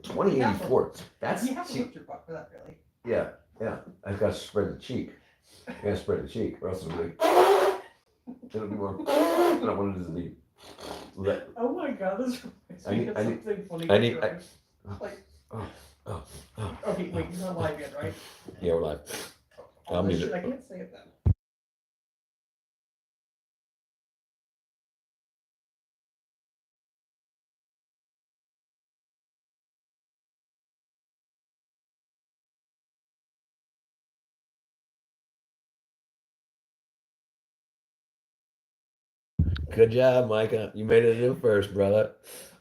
2084. That's You have to cheap. lift your butt for that, really. Yeah, yeah. I've got to spread the cheek. I gotta spread the cheek, or else it'll be more. I don't want it to be. Oh my god, this reminds I me need. of I need. something funny. I need. Like, Oh, oh, oh. okay, wait, you're not live yet, right? Yeah, we're live. Oh, I'll mute shit, it. I can't say it then. Good job, Micah. You made it in first, brother.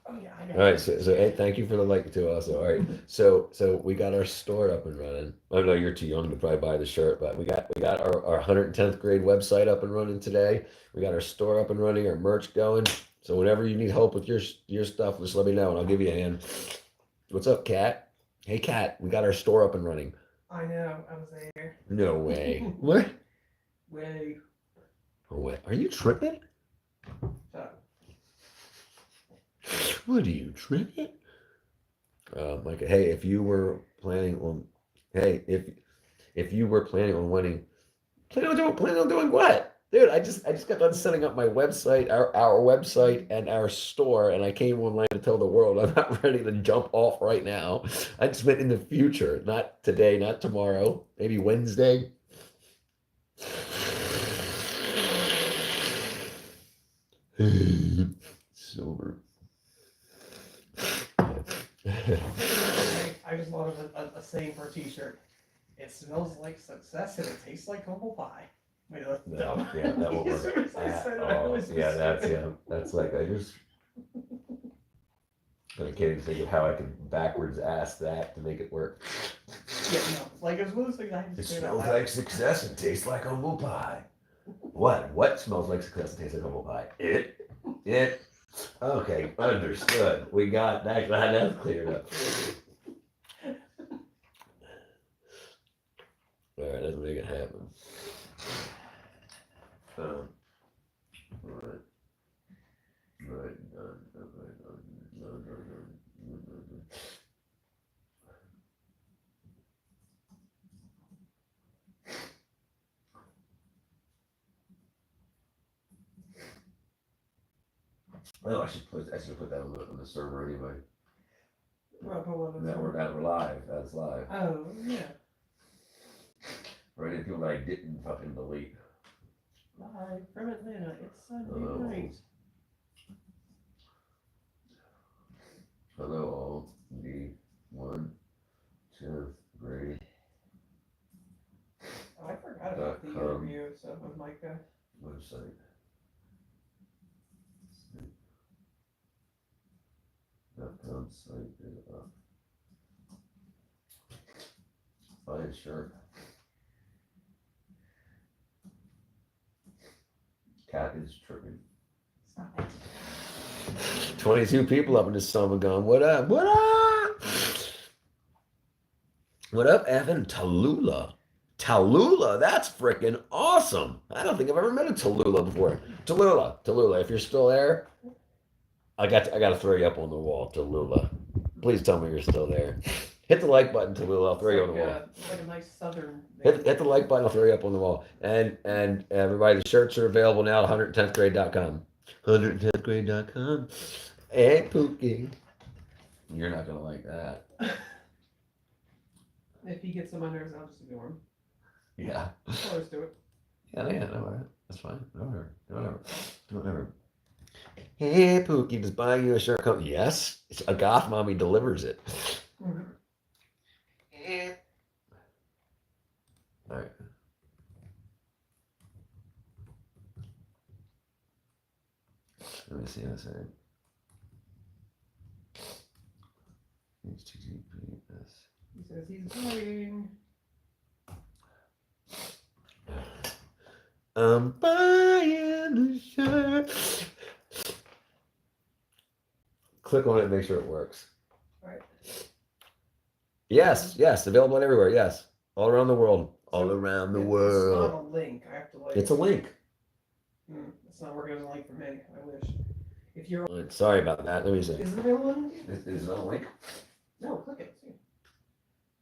Oh yeah, I All got right, it. so hey, thank you for the like too. Also, all right, so we got our store up and running. I know you're too young to probably buy the shirt, but we got our 110th grade website up and running today. We got our store up and running, our merch going. So whenever you need help with your stuff, just let me know and I'll give you a hand. What's up, Kat? Hey, Kat, we got our store up and running. I know, I was there. No way. What? Way. Oh, wait. Are you tripping? Shut up. What are you tripping? Micah, hey, if you were planning on, hey, if you were planning on winning, planning on doing what? Dude, I just got done setting up my website, our website and our store, and I came online to tell the world I'm not ready to jump off right now. I just meant in the future, not today, not tomorrow, maybe Wednesday. Silver. I just thought of a saying for a t-shirt. It smells like success and it tastes like humble pie. Wait, that's dumb. Yeah, that won't As work. soon as I said it, I Oh, was yeah, that's stupid. that's like I can't even think of how I can backwards ask that to make it work. Yeah, no. Like, it was one of those things I had to It say that smells loud. like success and tastes like humble pie. What? What smells like success and tastes like humble pie? It. Okay, understood. We got that. Glad that's cleared up. All right, let's make it happen. Um, all right. Right, done. Oh, I should put that on the server anyway. Well, but what was That we're live. That's live. Oh, yeah. For any people that I didn't fucking delete. Live from Atlanta. It's Sunday Hello. night. Hello all. The 10th grade Oh, I forgot about the interview stuff with Micah. website. .com site is up. Buy a shirt. Cat is tripping. Stop it. 22 people up in this summer going, what up? What up? What up, Evan? Tallulah. Tallulah, that's freaking awesome. I don't think I've ever met a Tallulah before. Tallulah, if you're still there, I got to throw you up on the wall, Tallulah. Please tell me you're still there. Hit the like button, Tallulah. I'll throw you on the wall. It's like a nice southern Hit the like button. I'll throw you up on the wall. And everybody, the shirts are available now at 110thgrade.com. 110thgrade.com. Hey, Pookie. You're not gonna like that. If he gets some under his, I'll just ignore him. Yeah. I'll just do it. Yeah, no, that's fine. Whatever. Hey, Pookie, does buying you a shirt come? Yes. It's a goth mommy delivers it. Mhm. All right. Let me see what I say. HTTPS. He says he's buying. I'm buying a shirt. Click on it and make sure it works. Right. Yes, available everywhere. Yes, all around the world. All around the It's world. not a link. I have to like. It's a link. It's not working as a link for me. I wish. If you're. Sorry about that. Let me see. Is it available? Is it a link? No,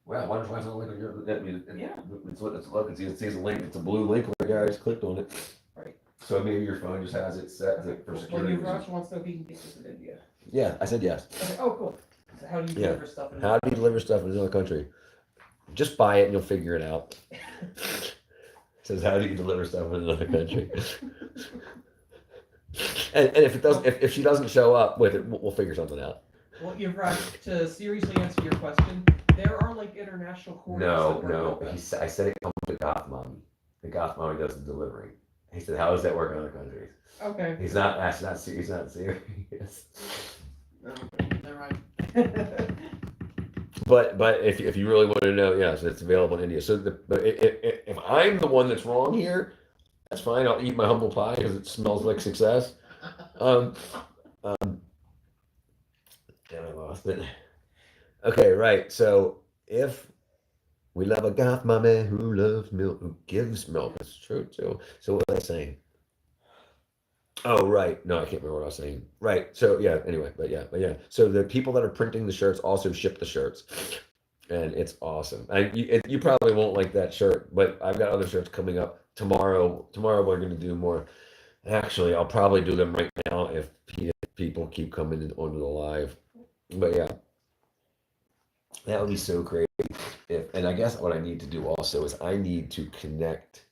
Wow, why don't you find something like your? That means Yeah. It's what it's look. It says a link. It's a blue link. Where the guy just clicked on it. Right. So maybe your phone just has it set for Well, security your reasons. Rush wants to know if he can get this in India. Yeah, I said yes. Okay. Oh, cool. So how do you Yeah. deliver stuff in How do you deliver stuff in another country? Just buy it and you'll figure it out. It says how do you deliver stuff in another country? And if it does, if she doesn't show up with it, we'll figure something out. Well, you're right. To seriously answer your question, there are like international coordinates. No, that work no. with us. I said it comes to Goth Mommy. The Goth Mommy does the delivering. He said, how does that work in other countries? Okay. He's not. That's not. He's not serious. Okay. Never mind. But if you really want to know, yes, it's available in India. So if I'm the one that's wrong here, that's fine. I'll eat my humble pie because it smells like success. Damn, I lost it. Okay, right. So if we love a goth mommy who loves milk, who gives milk, that's true too. So what was I saying? Oh, right. No, I can't remember what I was saying. Right. So yeah. Anyway, but yeah. So the people that are printing the shirts also ship the shirts, and it's awesome. You probably won't like that shirt, but I've got other shirts coming up tomorrow. Tomorrow we're going to do more. Actually, I'll probably do them right now if people keep coming in onto the live. But yeah, that would be so crazy. And I guess what I need to do also is I need to connect.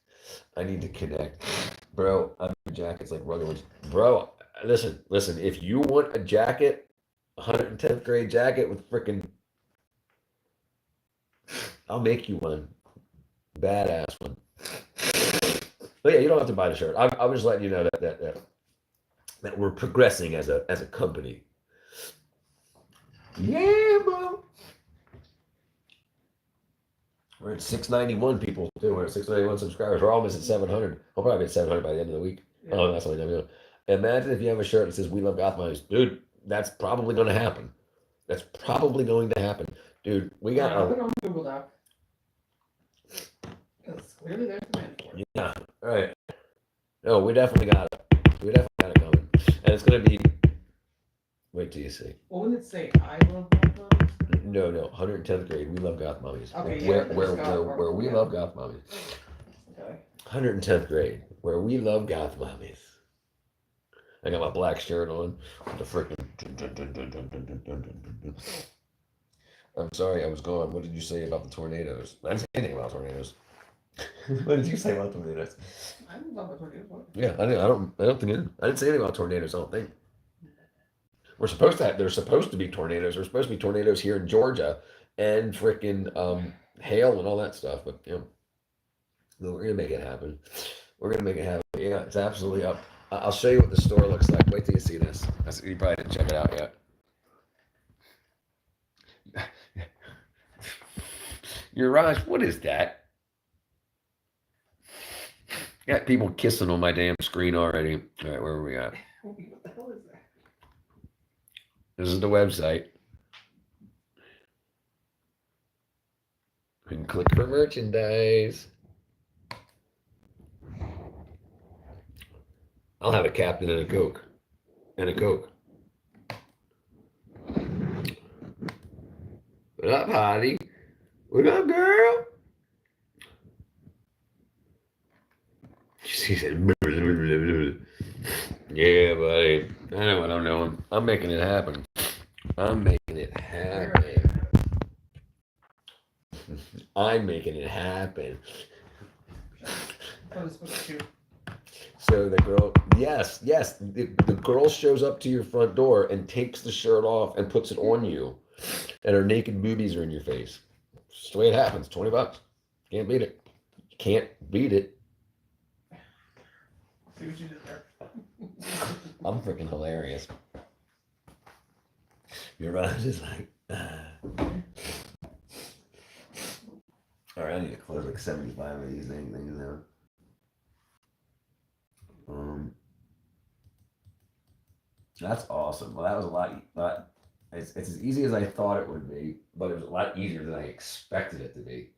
Bro, I'm jackets like rugged ones. Bro, listen. If you want a jacket, 110th grade jacket with freaking, I'll make you one. Badass one. But yeah, you don't have to buy the shirt. I'm just letting you know that we're progressing as a company. Yeah, bro. We're at 691 people too. We're at 691 subscribers. We're almost at 700. We'll probably be at 700 by the end of the week. Yeah. Oh, that's only never know. Imagine if you have a shirt that says "We love Goth Mommies." Dude, that's probably going to happen. Dude. We got I'll put it on Google Doc. Because clearly there's demand for it. yeah. All right. No, we definitely got it. Coming, and it's going to be. Wait till you see. What would it say? I love Goth Mommies? No, 110th grade. We love Goth Mommies. Okay, yeah, Where we love Goth Mommies. Okay. 110th grade, where we love Goth Mommies. I got my black shirt on with the freaking. I'm sorry, I was gone. What did you say about the tornadoes? I didn't say anything about tornadoes. What did you say about tornadoes? I don't know about tornadoes. What? Yeah, I don't think I didn't say anything about tornadoes. I don't think. There's supposed to be tornadoes. There's supposed to be tornadoes here in Georgia, and freaking hail and all that stuff. But no, we're gonna make it happen. Yeah, it's absolutely up. I'll show you what the store looks like. Wait till you see this. You probably didn't check it out yet. Raj, what is that? Got people kissing on my damn screen already. All right, where are we at? What the hell is that? This is the website. You can click for merchandise. I'll have a captain and a Coke. What up, hottie? What up, girl? She said, yeah, buddy. I know what I'm doing. I'm making it happen. I'm making it happen. So the girl, yes, the girl shows up to your front door and takes the shirt off and puts it on you, and her naked boobies are in your face. It's the way it happens. $20. Can't beat it. See what you did there. I'm freaking hilarious. Your eyes is like, all right, I need to close like 75 of these things now. That's awesome. Well, that was a lot. It's as easy as I thought it would be, but it was a lot easier than I expected it to be.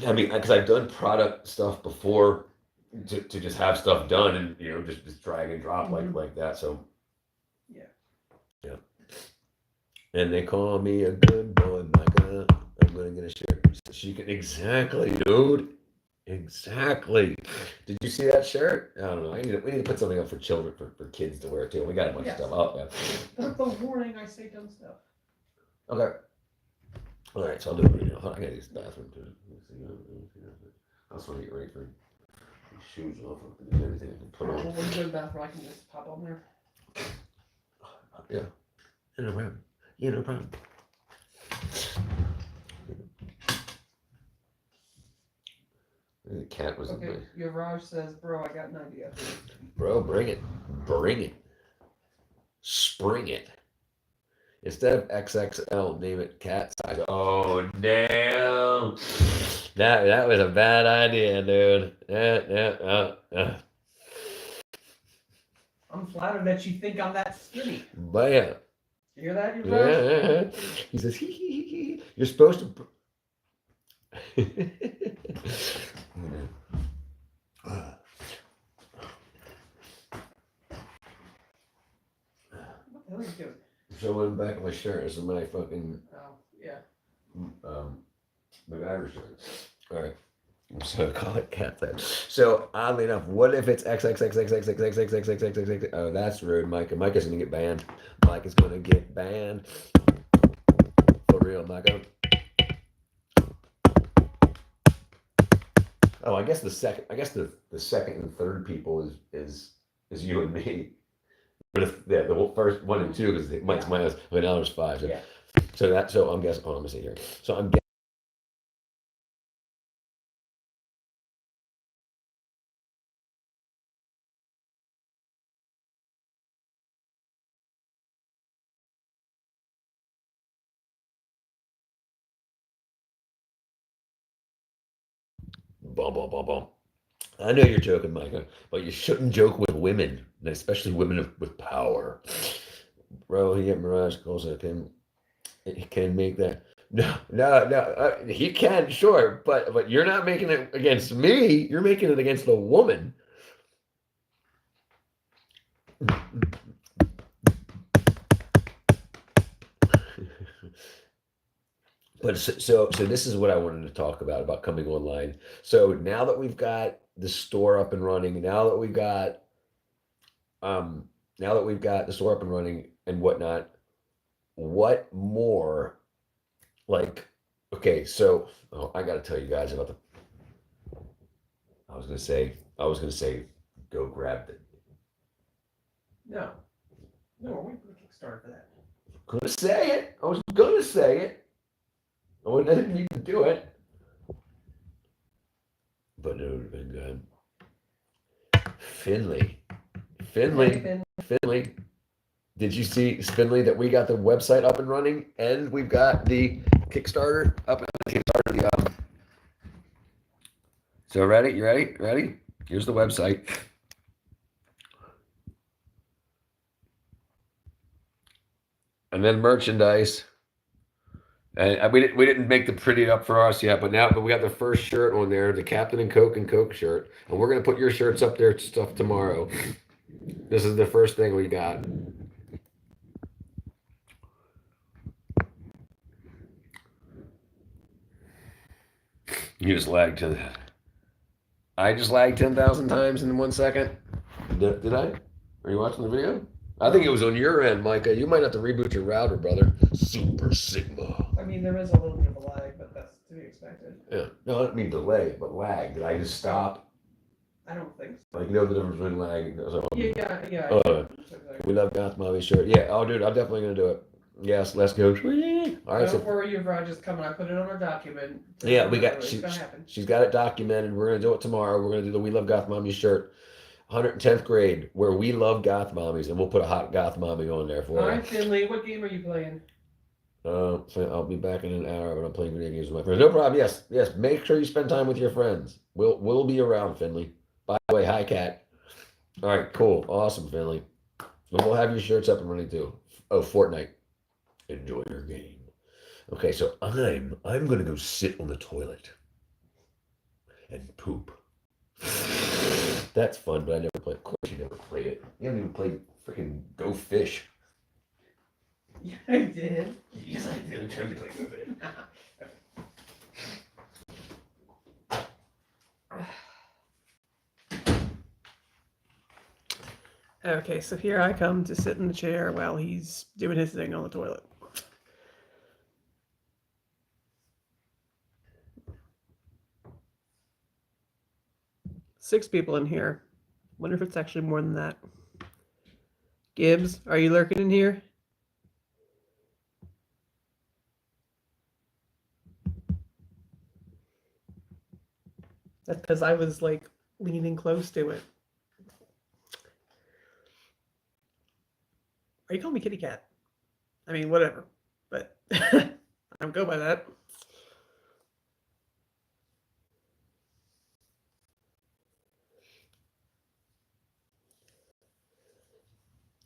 I mean, because I've done product stuff before to just have stuff done and just drag and drop like that. So yeah. And they call me a good boy, Micah. to get a shirt so she can exactly, dude. Exactly. Did you see that shirt? I don't know. We need to put something up for children, for kids to wear too. We got a bunch Yes. of stuff up. Yeah. Put the warning I say dumb stuff. Okay. All right, so I'll do it right now. Hold on, I gotta use the bathroom too. I just want to get ready for these shoes off. If there's anything I can put Well, on. when you go to the bathroom, I can just pop on there. Yeah. No problem. Yeah, no problem. The cat was in Okay, my. your Raj says, bro, I got an idea. Bro, bring it. Bring it. Spring it. Instead of XXL, name it cat size. Oh, damn. That was a bad idea, dude. I'm flattered that you think I'm that skinny. Bam. You hear that, your Raj? Yeah. He says, hee. You're supposed to. What the hell are you doing? Showing the back of my shirt. This is my fucking Oh, yeah. MacGyver shirt. All right. So call it cat size. So oddly enough, what if it's XXXXXXXXXXXXXX? Oh, that's rude, Micah. Micah's gonna get banned. Micah's gonna get banned. For real, Micah. Oh, I guess the second and third people is you and me. But if the first one and two is Mike's minus, but now there's five. So, Yeah. so I'm guessing. Oh, let me see here. So I'm guessing. Bum, bum, bum, bum. I know you're joking, Micah, but you shouldn't joke with women, and especially women with power. Bro, he get Mirage calls it he can make that. No. He can, sure, but you're not making it against me. You're making it against the woman. But so this is what I wanted to talk about coming online. So now that we've got the store up and running, now that we've got the store up and running and whatnot, what more? Like, okay, so I got to tell you guys about the. I was gonna say, go grab the. No. No, we're waiting for the Kickstarter for that. Gonna say it. I was gonna say it. I didn't need to do it, but it would have been good. Finley. Did you see, Finley, that we got the website up and running and we've got the Kickstarter up and Kickstarter. So ready? You ready? Ready? Here's the website. And then merchandise. And we didn't make the pretty up for us yet, but we got the first shirt on there, the Captain and Coke shirt, and we're gonna put your shirts up there stuff tomorrow. This is the first thing we got. You just lagged to that. I just lagged 10,000 times in 1 second. Did I? Are you watching the video? I think it was on your end, Micah. You might have to reboot your router, brother. Super Sigma. I mean, there is a little bit of a lag, but that's to be expected. Yeah. No, I don't mean delay, but lag. Did I just stop? I don't think so. Like, you know the difference between lag and. Yeah. We love Goth Mommy shirt. Yeah. Oh, dude, I'm definitely gonna do it. Yes, let's go. All right. Don't worry, your Raj is coming. I put it on our document. Yeah, we got. It's gonna happen. She's got it documented. We're gonna do it tomorrow. We're gonna do the We Love Goth Mommy shirt. 110th grade, where we love goth mommies, and we'll put a hot goth mommy on there for All you. right, Finley, what game are you playing? So I'll be back in an hour, but I'm playing video games with my friends. No problem. Yes. Make sure you spend time with your friends. We'll be around, Finley. By the way, hi, Cat. All right, cool, awesome, Finley. And we'll have your shirts up and running too. Oh, Fortnite. Enjoy your game. Okay, so I'm gonna go sit on the toilet and poop. That's fun, but I never played. Of course, you never played it. You haven't even played freaking Go Fish. Yeah, I did. Yes, I did. I'm trying to play Go Fish. Okay, so here I come to sit in the chair while he's doing his thing on the toilet. Six people in here. Wonder if it's actually more than that. Gibbs, are you lurking in here? That's because I was like leaning close to it. Are you calling me kitty cat? I mean, whatever. But I don't go by that.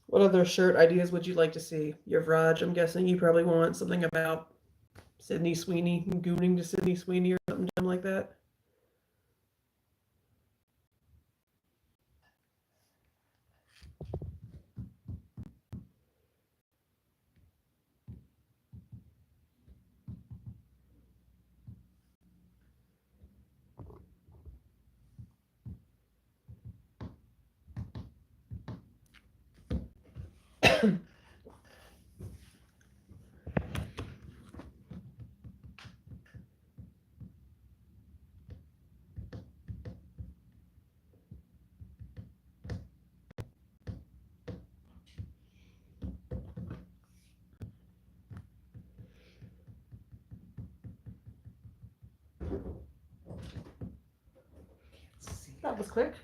What other shirt ideas would you like to see? Yavraj, I'm guessing you probably want something about Sydney Sweeney, gooning to Sydney Sweeney or something dumb like that. That was quick.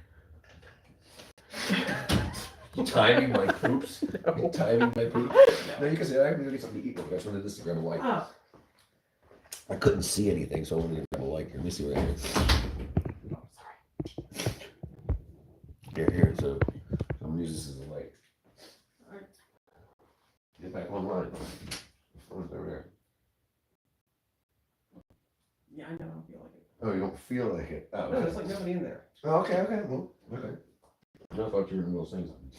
You timing my poops? No. You timing my poops? No, you can say I can go get something to eat. I just wanted this to grab a light. Oh. I couldn't see anything, so I wanted to grab a light. Let me see what I can. Here. So I'm gonna use this as a light. Alright. Get back online. Phone's over there. Yeah, I know. I don't feel like it. Oh, you don't feel like it. Oh, No, there's like nobody in there. Oh, okay. Well, okay. I thought you were in the middle of saying something.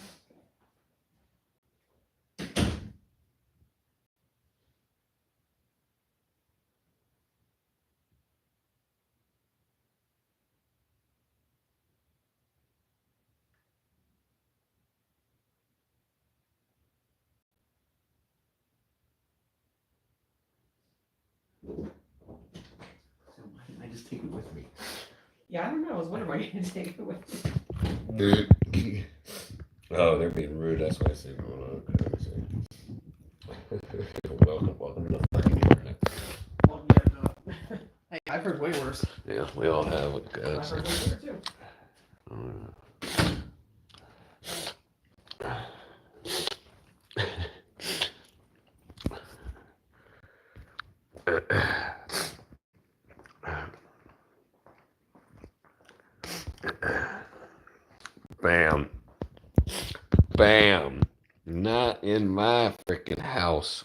So why didn't I just take it with me? Yeah, I don't know. I was wondering why you didn't take it with you. Dude. Oh, they're being rude. That's why I said, "Oh, okay." Welcome to the fucking internet. Well, yeah, no. Hey, I've heard way worse. Yeah, we all have it, I've guys. heard way worse too. Bam. Bam. Not in my freaking house.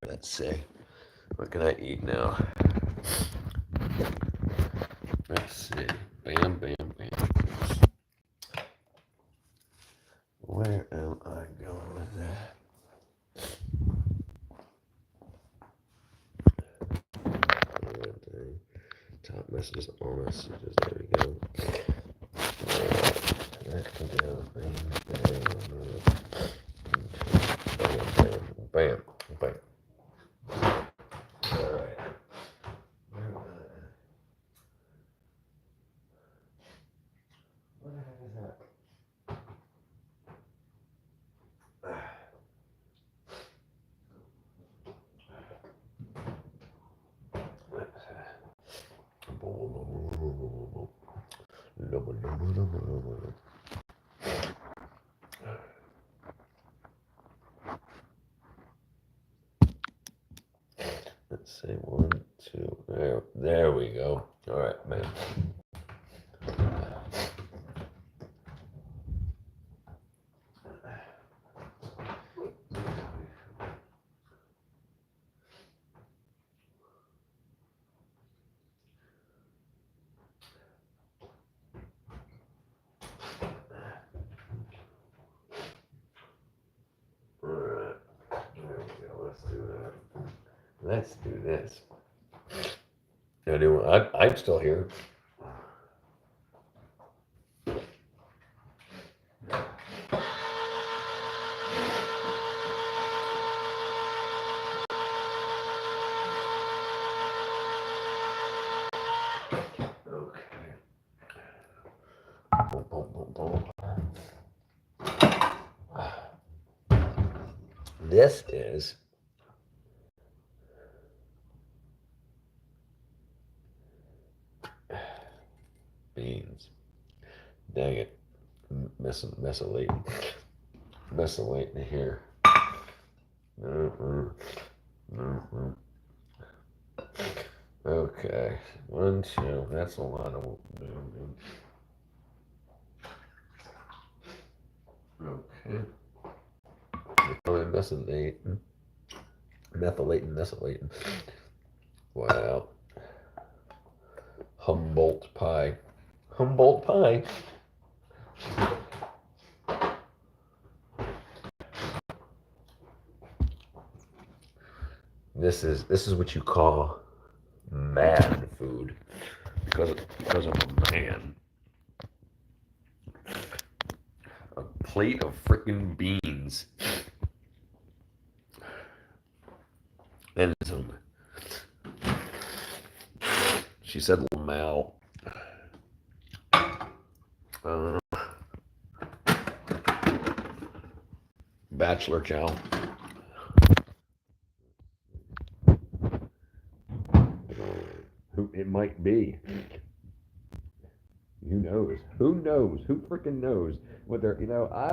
Let's see. What can I eat now? Let's see. Bam, bam, bam. Where am I going with that? Top messages, all messages. There we go. That can go. Bam, bam, bam, bam. All right. Where am I? What the heck is that? Let's say 1, 2. There we go. All right, man. All right, there we go. Let's do that. Let's do this. Anyone? I'm still here. this is beans. Dang it. Mesolating here. Okay. 1, 2. That's a lot of. Okay. Methylating. Wow. Humboldt pie. This is what you call man food because I'm a man. A plate of freaking beans and some. She said lamau. Bachelor chow. Who it might be. Who knows? Who freaking knows what they're, I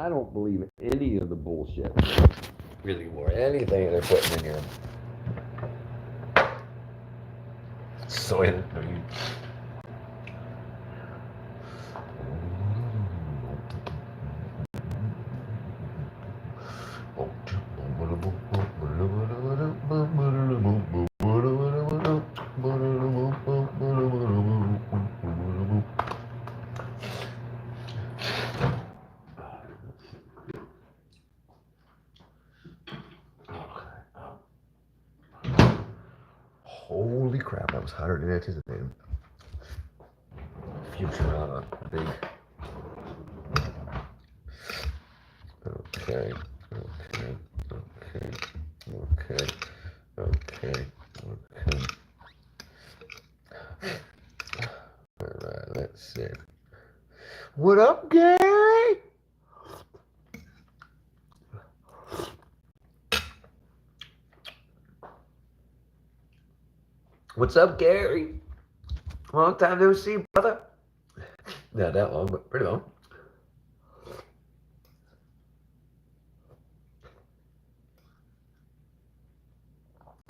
don't believe any of the bullshit anymore. Anything they're putting in here. Soy. Holy crap, that was hotter than anticipated. Futurama, big. Okay. Alright, let's see. What up, Gary? What's up, Gary? Long time no see, brother. Not that long, but pretty long.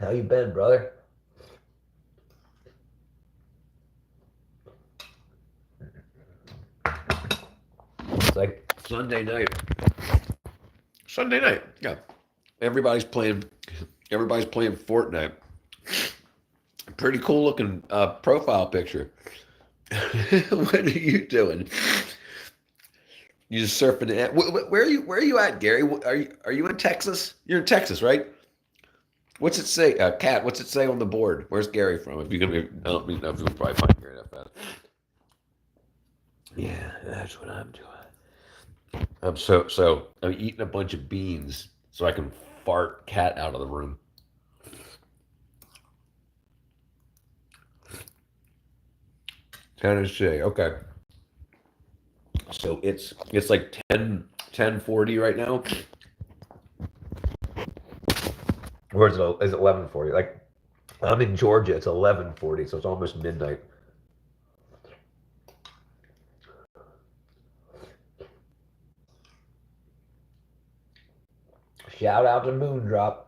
How you been, brother? It's like Sunday night. Yeah. Everybody's playing Fortnite. Pretty cool looking profile picture. What are you doing? You just surfing the. Where are you at, Gary? Are you in Texas? You're in Texas, right? What's it say, Kat? What's it say on the board? Where's Gary from? If you can, I don't know if you can probably find Gary that fast. Yeah, that's what I'm doing. I'm eating a bunch of beans so I can fart Kat out of the room. Tennessee, okay. So it's like 10:40 right now. Or is it 11:40? Like, I'm in Georgia, it's 11:40, so it's almost midnight. Shout out to Moondrop.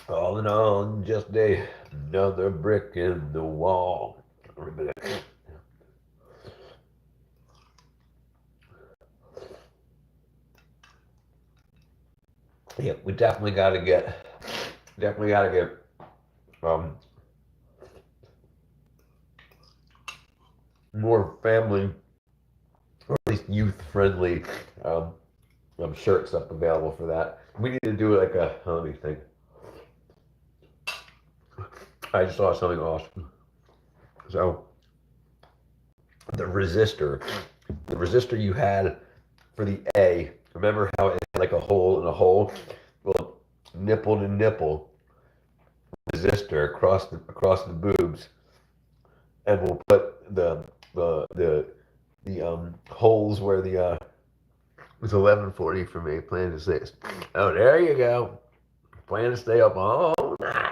All in all, just another brick in the wall. Yeah, we definitely got to get more family, or at least youth-friendly shirts up available for that. We need to do like a, let me think. I just saw something awesome. So the resistor you had for the A, remember how it had like a hole in a hole? Well, nipple to nipple resistor across the boobs and we'll put the holes where the it's 11:40 for me. Plan to stay. Oh, there you go. Plan to stay up all night.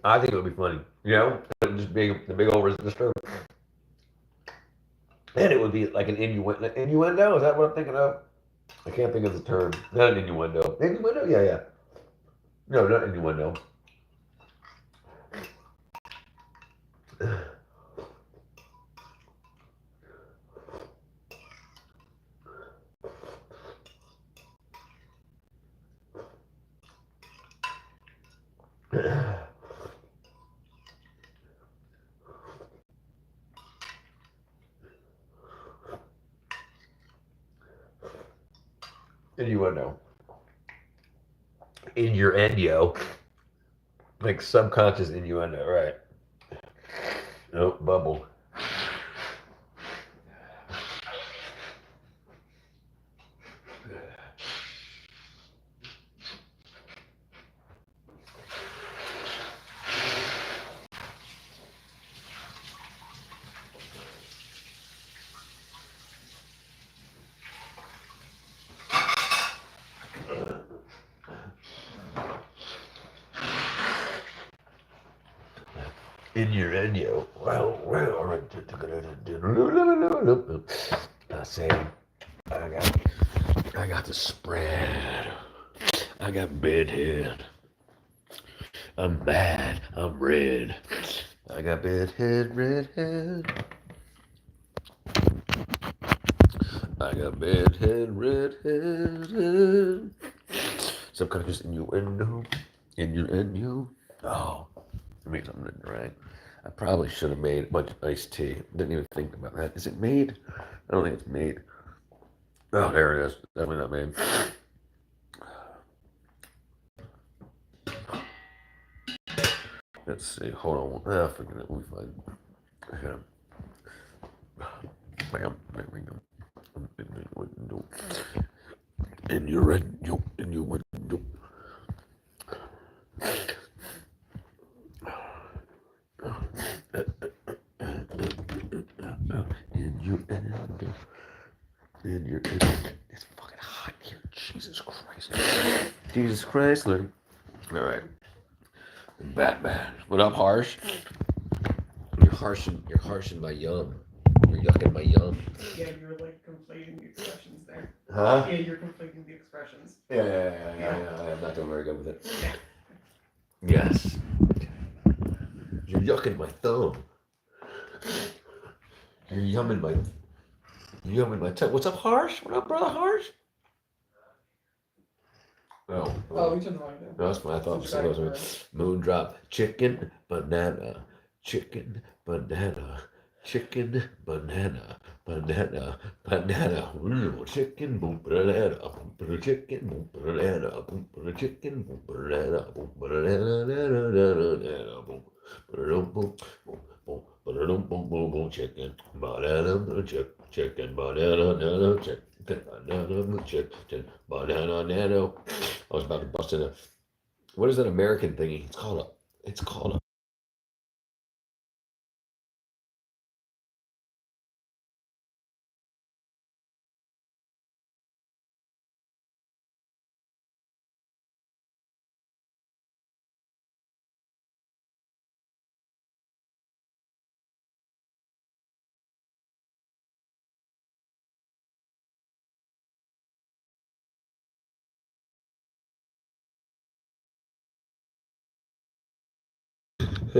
I think it would be funny, just being the big old resistor, and it would be like an innuendo. Innuendo, is that what I'm thinking of? I can't think of the term. Not an innuendo. Innuendo, yeah, yeah. No, not innuendo. Innuendo. Innuendo. Like subconscious innuendo, right? Nope, bubble. Innuendo. Well, all right. I say, I got the spread. I got bedhead. I'm bad. I'm red. I got bedhead, redhead. I got bedhead, redhead. Subconscious innuendo. Innuendo. Oh, I made something to drink. I probably should have made a bunch of iced tea. Didn't even think about that. Is it made? I don't think it's made. Oh, there it is. Definitely not made. Let's see. Hold on. Ah, forget it. We'll be fine. Okay. Bam. There we go. And you're red. And you went. And you're. It's fucking hot here. Jesus Christ. Jesus Christ, Lord. All right. Batman. What up, Harsh? You're harshing my yum. You're yucking my yum. Yeah, you're like conflating the expressions there. Huh? Yeah, you're conflating the expressions. Yeah. I'm not doing very good with it. Yes. You're yucking my thumb. You're yumming my tongue. What's up, Harsh? What up, brother Harsh? Oh. Oh, we turned the volume down. No, that's fine. I thought it was Moondrop. Chicken, banana. Chicken, banana. Chicken, banana. Banana. Chicken, boom, banana. Boom, chicken, boom, banana. Boom, chicken, boom, banana. Boom, banana. Boom, boom, chicken, banana, chicken, banana, chicken, banana, nano. I was about to bust in a. What is that American thingy? It's called a.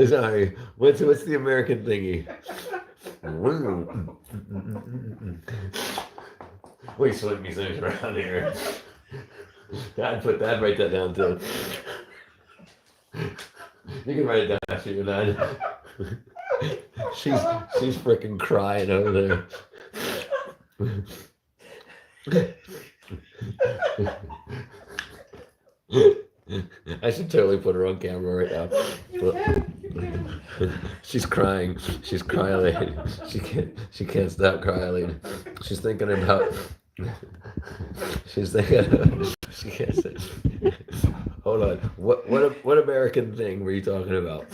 Sorry. What's the American thingy? We slip these things around here. Write that down too. You can write it down after you're done. She's freaking crying over there. I should totally put her on camera right now. You can. She's crying. She's crying. She can't stop crying. She's thinking about. She's thinking. She can't say. Hold on. What American thing were you talking about?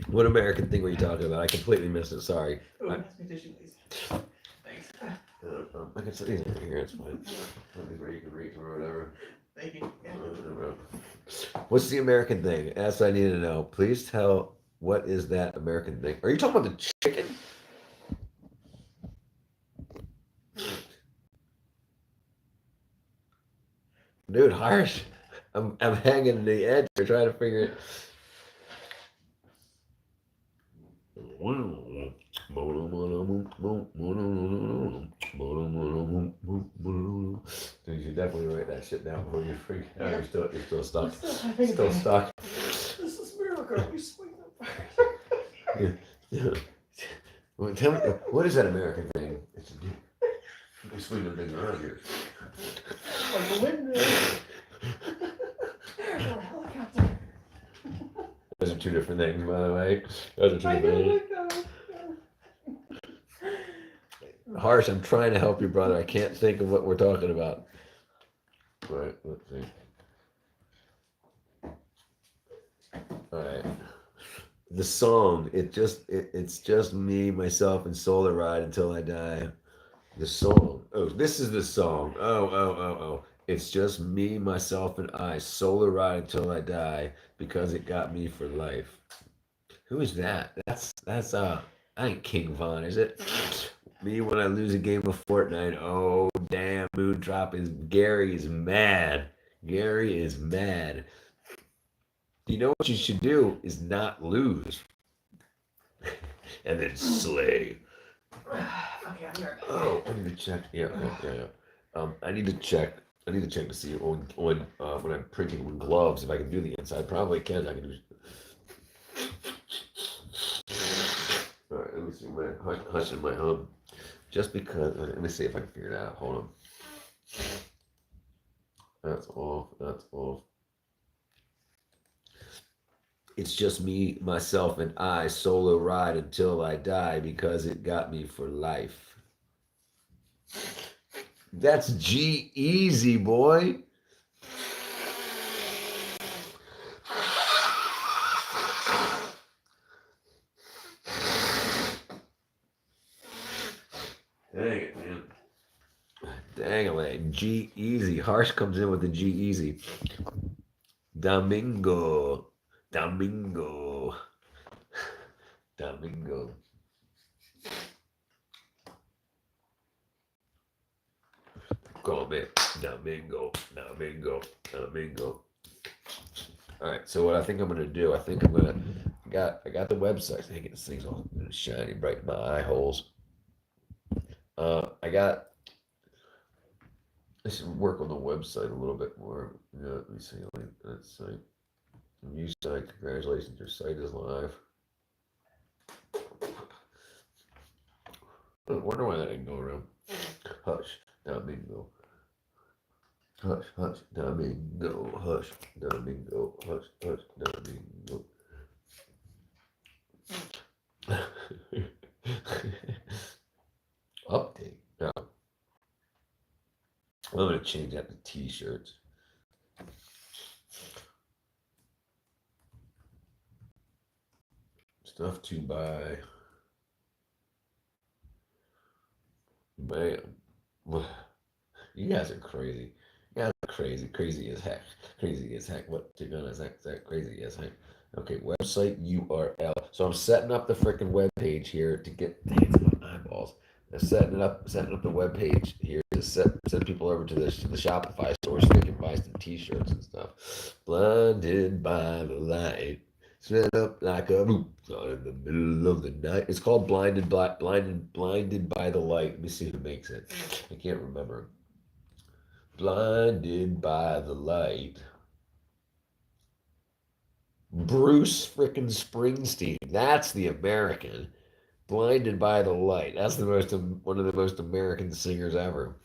What American thing were you talking about? I completely missed it. Sorry. Oh, I, pass me tissue, please. Thanks. I can sit these over here. It's fine. Where you can reach or whatever. Thank you. Yeah. What's the American thing? That's what I need to know. Please tell what is that American thing? Are you talking about the chicken? Dude, harsh. I'm hanging to the edge. We're trying to figure it. Dude, you should definitely write that shit down before you freak out. You're still stuck. Still stuck. This is miracle. We swing up. Yeah. Well, tell me, what is that American thing? We swing the thing around here. Like a window. Or a helicopter. Those are two different things, by the way. Those are two different things. Harsh, I'm trying to help you, brother. I can't think of what we're talking about. All right, let's see. All right. The song, it's just me, myself, and Solar Ride until I die. The song. Oh, this is the song. Oh. It's just me, myself, and I. Solar Ride until I die because it got me for life. Who is that? That's I ain't King Von, is it? Me when I lose a game of Fortnite. Oh damn, Moondrop is Gary is mad. Gary is mad. You know what you should do is not lose. And then slay. Okay, I'm here. Oh, I need to check. Yeah. I need to check. I need to check to see when I'm printing with gloves if I can do the inside. Probably can. I can do. All right, let me see my hush and my hum. Just because. Let me see if I can figure it out. Hold on. That's off. That's off. It's just me, myself, and I solo ride until I die because it got me for life. That's G-Eazy, boy. Dang it, man. Dang it, G-Eazy. Harsh comes in with the G-Eazy. Domingo. Call me Domingo. All right, so what I think I'm gonna do, I got the website. I think this thing's all shiny bright in my eye holes. I should work on the website a little bit more. Yeah, let me see. That site. New site. Congratulations, your site is live. I wonder why that didn't go around. Hush, Domingo. Hush, Domingo. Hush, Domingo. Hush, Domingo. Update. Now, I'm going to change that to t-shirts. Stuff to buy. Man, you guys are crazy. You guys are crazy as heck. What you're gonna say? Crazy as heck. Okay, website URL. So I'm setting up the freaking web page here to get. Dang, it's my eyeballs. I'm setting up the web page here to send people over to the Shopify store so they can buy some T-shirts and stuff. Blinded by the light. Set up like a boop in the middle of the night. It's called blinded by the light. Let me see who makes it. I can't remember. Blinded by the light. Bruce frickin' Springsteen. That's the American. Blinded by the light. That's one of the most American singers ever.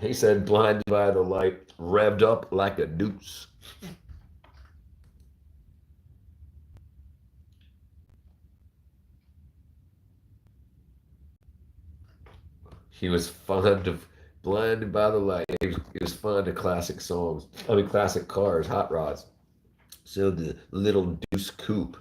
He said, blinded by the light, revved up like a deuce. He was fond of blinded by the light. He was fond of classic songs. I mean, classic cars, hot rods. So the little Deuce Coupe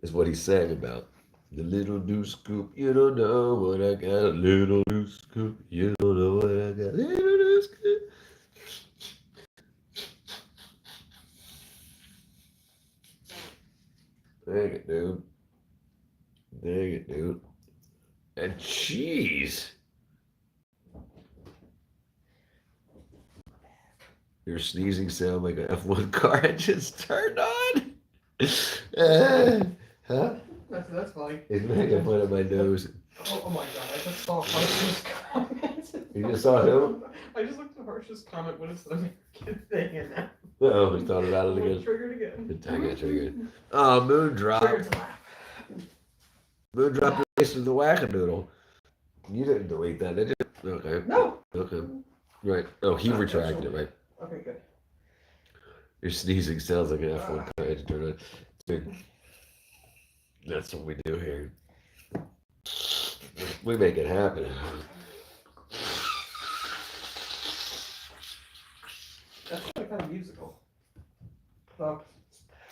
is what he sang about. The little Deuce Coupe, you don't know what I got. Little Deuce Coupe, you don't know what I got. Little Deuce Coupe. Dang it, dude. Dang it, dude. And cheese. Your sneezing sound like an F1 car engine turned on. Huh? That's funny. It's making fun of my nose. Oh my god, I just saw Harsh's comment. You just saw who? I just looked at Harsh's comment when it's the American thing and now Oh, we thought about it again. triggered again. I got triggered. Oh, Moondrop. Triggered to laugh. Moondrop released the wackadoodle. You didn't delete that, did you? Okay. No. Okay. Right. Oh, he retracted it, right? Okay, good. Your sneezing sounds like an F1 car engine turned on. Dude, that's what we do here. We make it happen. That's kind of musical. So,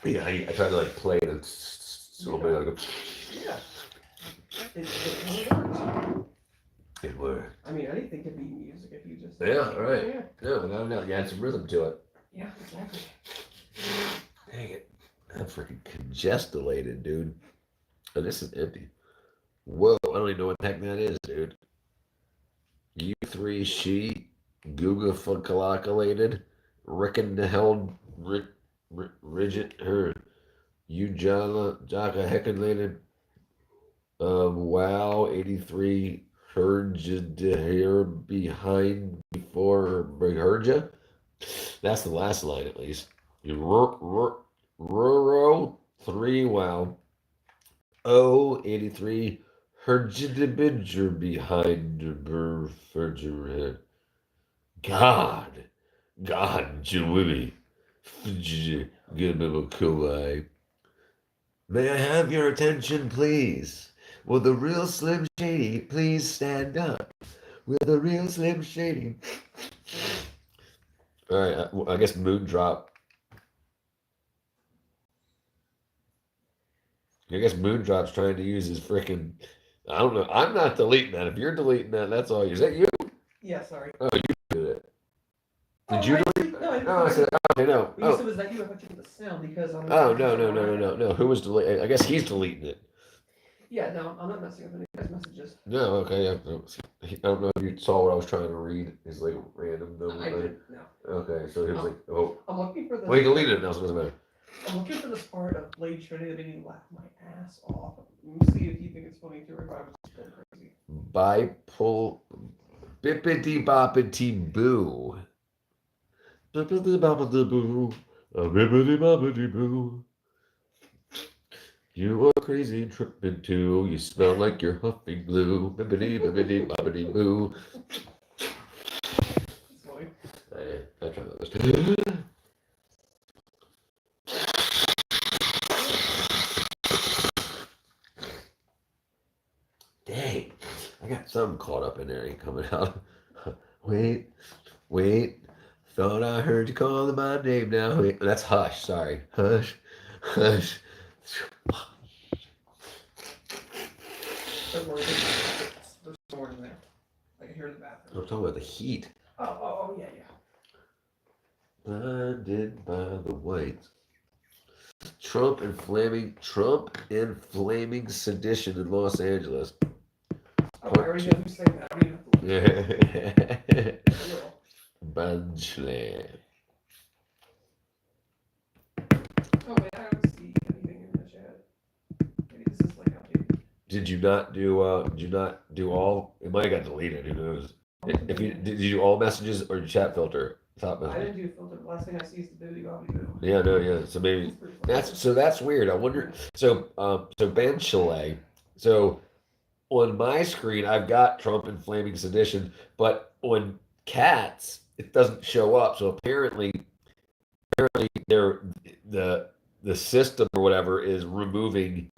Yeah, I try to like play it so bit like yeah. It works. it worked. I mean, anything can be music if you just. Yeah, right. Yeah, Yeah, without a doubt. You add some rhythm to it. yeah, exactly. Dang it. I'm freaking congestilated, dude. Oh, this is empty. Whoa, I don't even know what the heck that is, dude. U3 she Guga Funkalakalated Rickon the held Rigid her Ujala Jaka Heckalated Wow 83 heard you here behind before heard you. That's the last line at least. Ruro 3 wow 83 heard you the bidger behind the refrigerator. God, Jewelry, good little cool. May I have your attention, please? Will the real Slim Shady please stand up? Will the real Slim Shady? All right, I guess Moondrop. I guess Moondrop's trying to use his freaking. I don't know. I'm not deleting that. If you're deleting that, that's all you. Is that you? Yeah, sorry. Oh, you did it. Did Oh, you I delete? didn't- no, I didn't. No, I said, okay, no. You said Oh, was that you? I thought you did the sound because I'm. oh, no. Who was deleting? I guess he's deleting it. Yeah, no, I'm not messing with any guy's messages. No, okay. Yeah. I don't know if you saw what I was trying to read. It's like random number. I didn't. No. Okay, so he was like, oh. I'm looking for the. Well, he deleted it now, so it doesn't matter. I'm looking for this part of Blade Trinity that made me laugh my ass off. Let me see if you think it's funny too, or if I was just going crazy. Bipole. Bippity boppity boo. Bippity boppity boo. Bippity boppity boo. You are crazy tripping too. You smell like you're huffing glue. Bippity boppity boo. It's funny. I try that. Dang, I got something caught up in there. Ain't coming out. Wait. Thought I heard you calling my name now. Wait, that's Hush. Sorry. Hush. There's more in there. I can hear the bathroom. I'm talking about the heat. Oh, yeah. Blinded by the whites. Trump and flaming sedition in Los Angeles. Oh, I already know who's saying that. I don't even have to look. Yeah. Bunchland. Oh, man, I don't see anything in the chat. Maybe this is like outdated. Did you not do all? It might have got deleted. Who knows? If you did you do all messages or your chat filter? Top I message. didn't do filter. The last thing I see is the video audio. Yeah, no, yeah. So maybe that's weird. I wonder. So Ben Chalet. So on my screen, I've got Trump and flaming sedition, but on Cats, it doesn't show up. So apparently they're the system or whatever is removing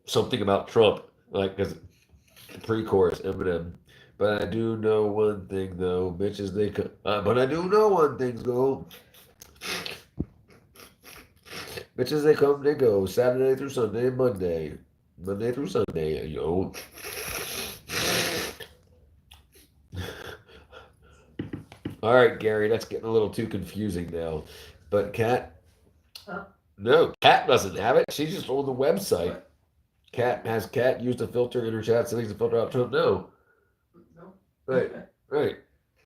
something about Trump, like because pre-chorus Eminem. But I do know one thing though, bitches they come. But I do know one thing though, bitches they come they go. Saturday through Sunday, Monday through Sunday, yo. All right, Gary, that's getting a little too confusing now. But Kat, Huh? no, Kat doesn't have it. She's just on the website. Kat used a filter in her chat settings to filter out Trump? No. No. Right, right.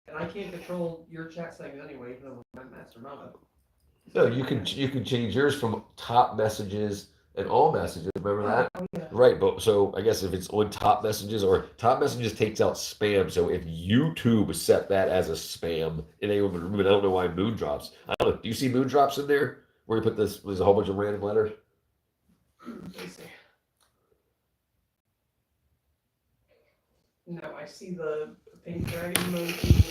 And I can't control your chat settings anyway, even though I'm master not. No, you can change yours from top messages and all messages. Remember that? Oh, yeah. Right, but so I guess if it's on top messages or top messages takes out spam. So if YouTube set that as a spam, it ain't even remove it. I don't know why moon drops. I don't know. Do you see moon drops in there where you put this? There's a whole bunch of random letters. Let me see. No, I see the pink dragon emoji.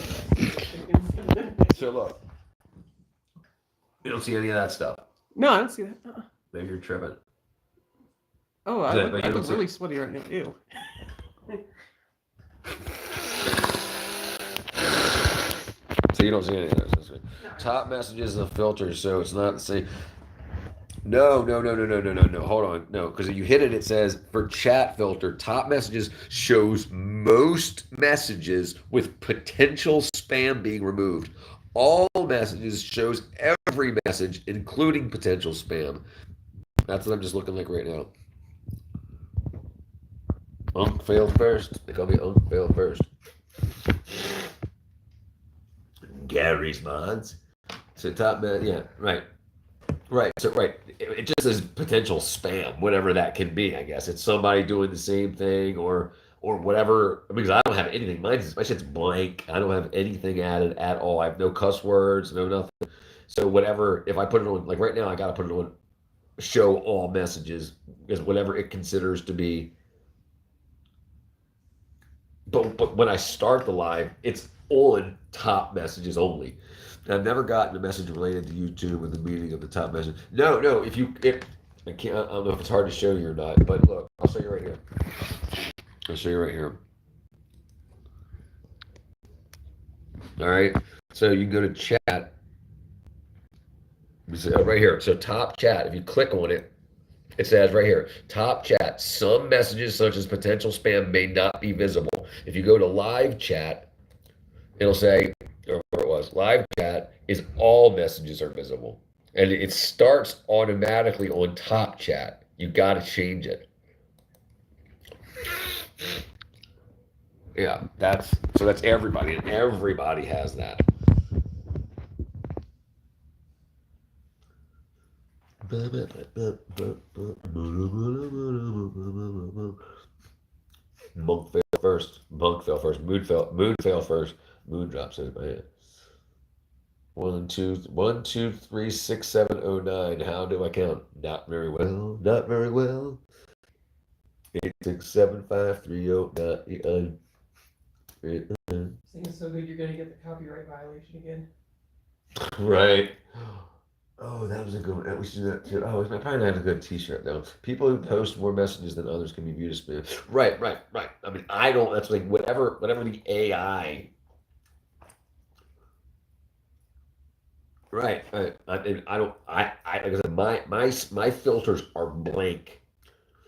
So look, you don't see any of that stuff. No, I don't see that. Maybe you're tripping. Oh, Yeah, but you I don't look see- really sweaty right now. Ew. So you don't see any of those. That's good. Top messages and filters, so it's not the same. No. Hold on. No, because if you hit it, it says for chat filter, top messages shows most messages with potential spam being removed. All messages shows every message, including potential spam. That's what I'm just looking like right now. Unk failed first. They call me Unk failed first. Gary's mods. So top man, yeah, right. Right. So right. It just says potential spam, whatever that can be, I guess. It's somebody doing the same thing or whatever. Because I don't have anything. My shit's blank. I don't have anything added at all. I have no cuss words, no nothing. So whatever, if I put it on, like right now, I gotta put it on show all messages because whatever it considers to be. But when I start the live, it's on top messages only. I've never gotten a message related to YouTube with the meaning of the top message. No. I can't. I don't know if it's hard to show you or not. But look, I'll show you right here. I'll show you right here. All right. So you can go to chat. Right here. So top chat. If you click on it, it says right here, top chat. Some messages such as potential spam may not be visible. If you go to live chat, it'll say, or where it was, live chat is all messages are visible. And it starts automatically on top chat. You got to change it. Yeah, that's everybody. And everybody has that. Monk fail first. Monk fail first. Mood fail first. Moon drops in my head. 1, 2, 1, 2, 3, 6, 7, 0, 9. How do I count? Not very well. Not very well. 8, 6, 7, 5, 3, 0, 9. Seems so good you're gonna get the copyright violation again. Right. Oh, that was a good one. We should do that too. Oh, I probably have a good T-shirt though. People who post more messages than others can be viewed as spam. Right. I mean, I don't. That's like whatever the AI. Right. I don't. Like I said, my filters are blank,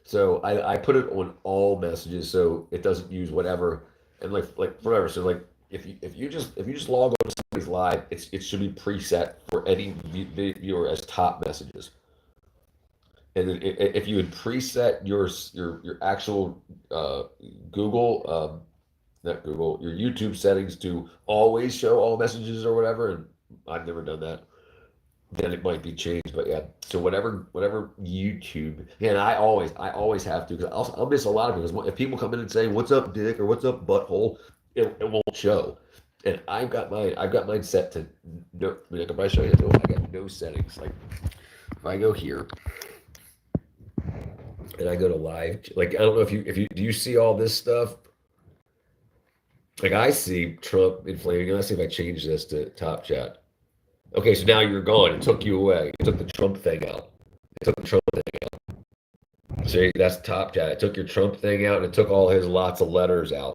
so I put it on all messages so it doesn't use whatever and like whatever. So like if you just log on to somebody's live, it should be preset for any viewer as top messages. And then if you would preset your actual Google, not Google, your YouTube settings to always show all messages or whatever, and I've never done that, then it might be changed. But yeah, so whatever YouTube, yeah, and I always have to because I'll miss a lot of it. Because if people come in and say, "What's up, dick?" or "What's up, butthole," it won't show. And I've got mine set to no. I mean, I can probably show you. No, I got no settings. Like if I go here and I go to live, like I don't know if you do you see all this stuff? Like I see Trump inflaming. Let's see if I change this to top chat. Okay, so now you're gone. It took you away. It took the Trump thing out. It took the Trump thing out. See, that's top chat. It took your Trump thing out and it took all his lots of letters out.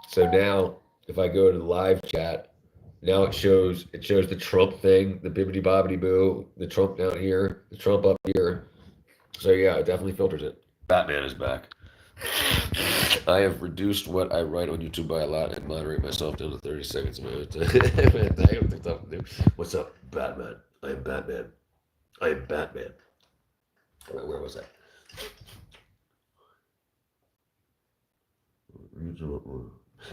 So now if I go to the live chat, now it shows the Trump thing, the bibbity bobbity boo, the Trump down here, the Trump up here. So yeah, it definitely filters it. Batman is back. I have reduced what I write on YouTube by a lot and moderate myself down to 30 seconds. What's up, Batman? I am Batman. I am Batman. Where was I?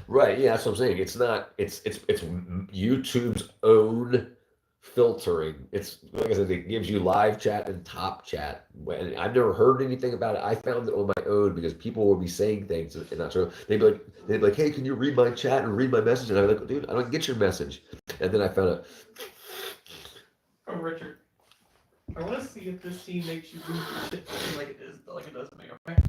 Right, yeah, that's what I'm saying. It's not. It's YouTube's own filtering. It's like I said, it gives you live chat and top chat. When I've never heard anything about it, I found it on my own because people will be saying things and not true. They'd be like, hey, can you read my chat and read my message? And I'm like, dude, I don't get your message. And then I found out. Oh, Richard. I want to see if this scene makes you lose your shit like it does me, okay?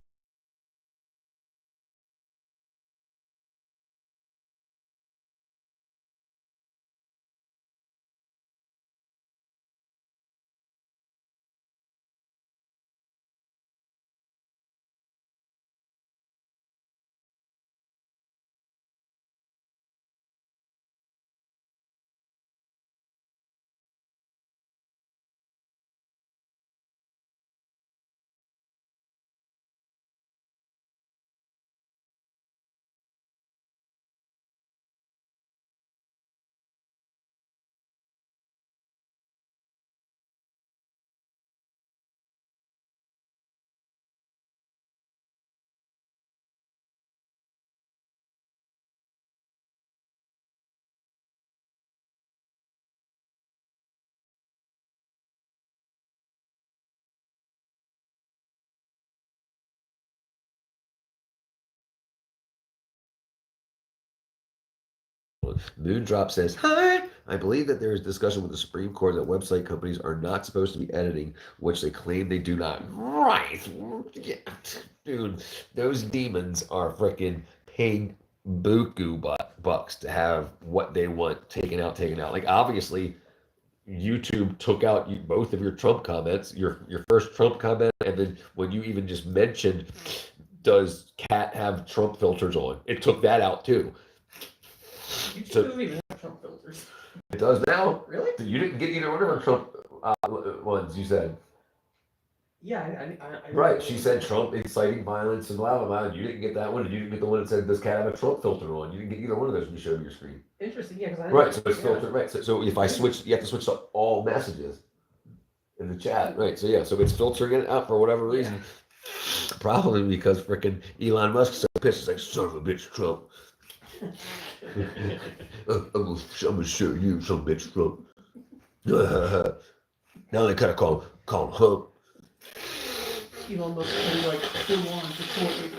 Moondrop says, hi. I believe that there is discussion with the Supreme Court that website companies are not supposed to be editing, which they claim they do not. Right. Yeah. Dude, those demons are freaking paying buku bucks to have what they want taken out, taken out. Like, obviously, YouTube took out both of your Trump comments, your first Trump comment, and then when you even just mentioned, does Cat have Trump filters on? It took that out too. YouTube So doesn't even have Trump filters. it does now. Really? You didn't get either one of her Trump ones. You said Yeah, I right. She said Trump inciting violence and blah blah blah. You didn't get that one, and you didn't get the one that said does Cat have a Trump filter on? You didn't get either one of those when you showed your screen. Interesting, yeah, because I Right. So it's filtered. Right. So if I switch, you have to switch to all messages in the chat. Right. So yeah. So it's filtering it out for whatever reason. Probably because freaking Elon Musk's so pissed. He's like, son of a bitch, Trump. I'm gonna show you some bitch, Trump. Now they kind of call him Hump. Elon Musk can like still on support me.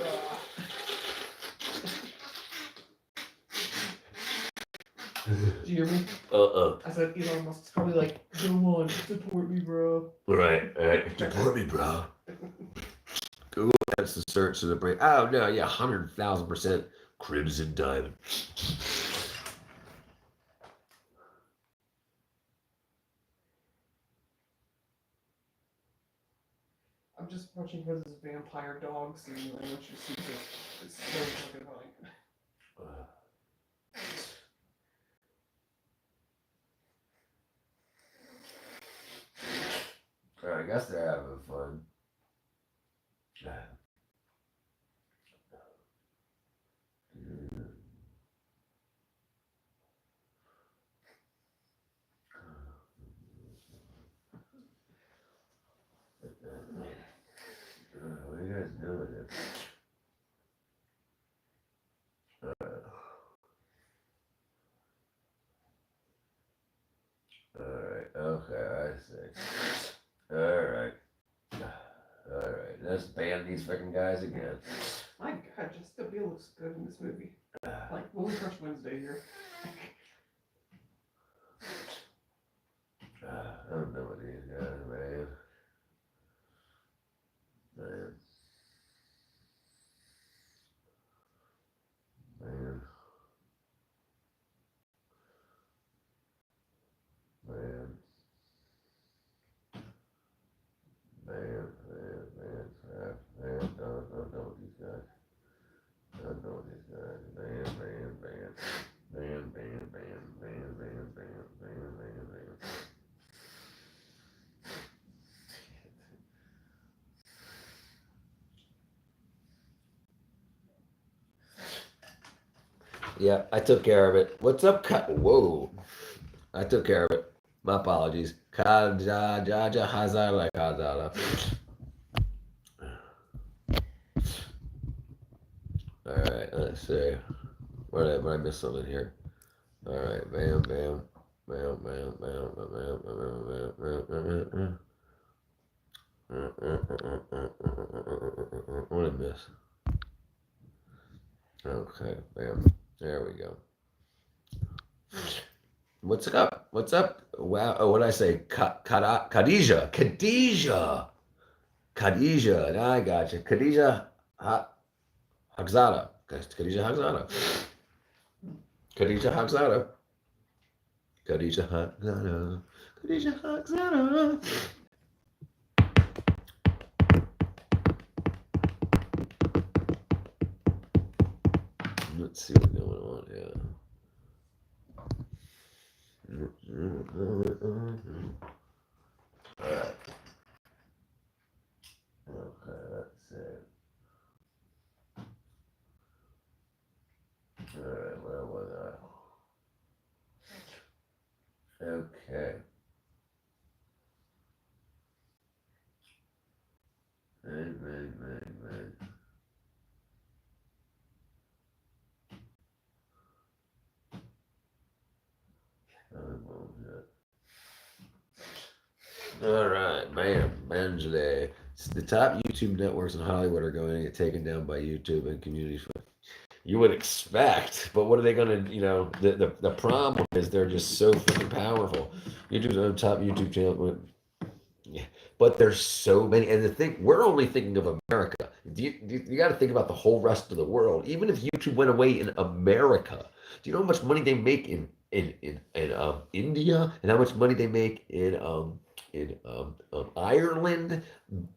Do you hear me? I said Elon Musk's probably like, go on, support me, bro. Right. Support me, bro. Google has to search to the brain. Oh no, yeah, 100,000% Crimson Diamond. I'm just watching for this vampire dog scene. I want you to see this. It's so fucking funny. I guess they're having fun. What are you guys doing? Alright, okay, I see. Alright. Alright, let's ban these freaking guys again. My God, Jessica Biel looks good in this movie. Like Woman Crush Wednesday here. I don't know what these guys, man. Man. Yeah, I took care of it. What's up, Whoa. I took care of it. My apologies. Kaja, Jaja, Hazara, Kazara. All right, let's see. Where did I miss something here? All right, bam, bam, bam, bam, bam, bam, bam, bam, bam, bam. What did I miss? Okay, bam. There we go. What's up? What's up? Wow. Oh, what did I say? Khadija. Khadija. Khadija. Now I got you. Khadija Hagzada. Khadija Hagzada. Khadija Hagzada. Khadija Hagzada. Khadija Hagzada. Let's see what's going on here. All right. Okay, let's see. All right, where was I? Okay. Man. All right, bam, Benjley. The top YouTube networks in Hollywood are going to get taken down by YouTube and community. You would expect, but what are they going to? The problem is they're just so freaking powerful. YouTube's the top YouTube channel. Yeah, but there's so many, and the thing we're only thinking of America. You got to think about the whole rest of the world. Even if YouTube went away in America, do you know how much money they make in India, and how much money they make in Ireland?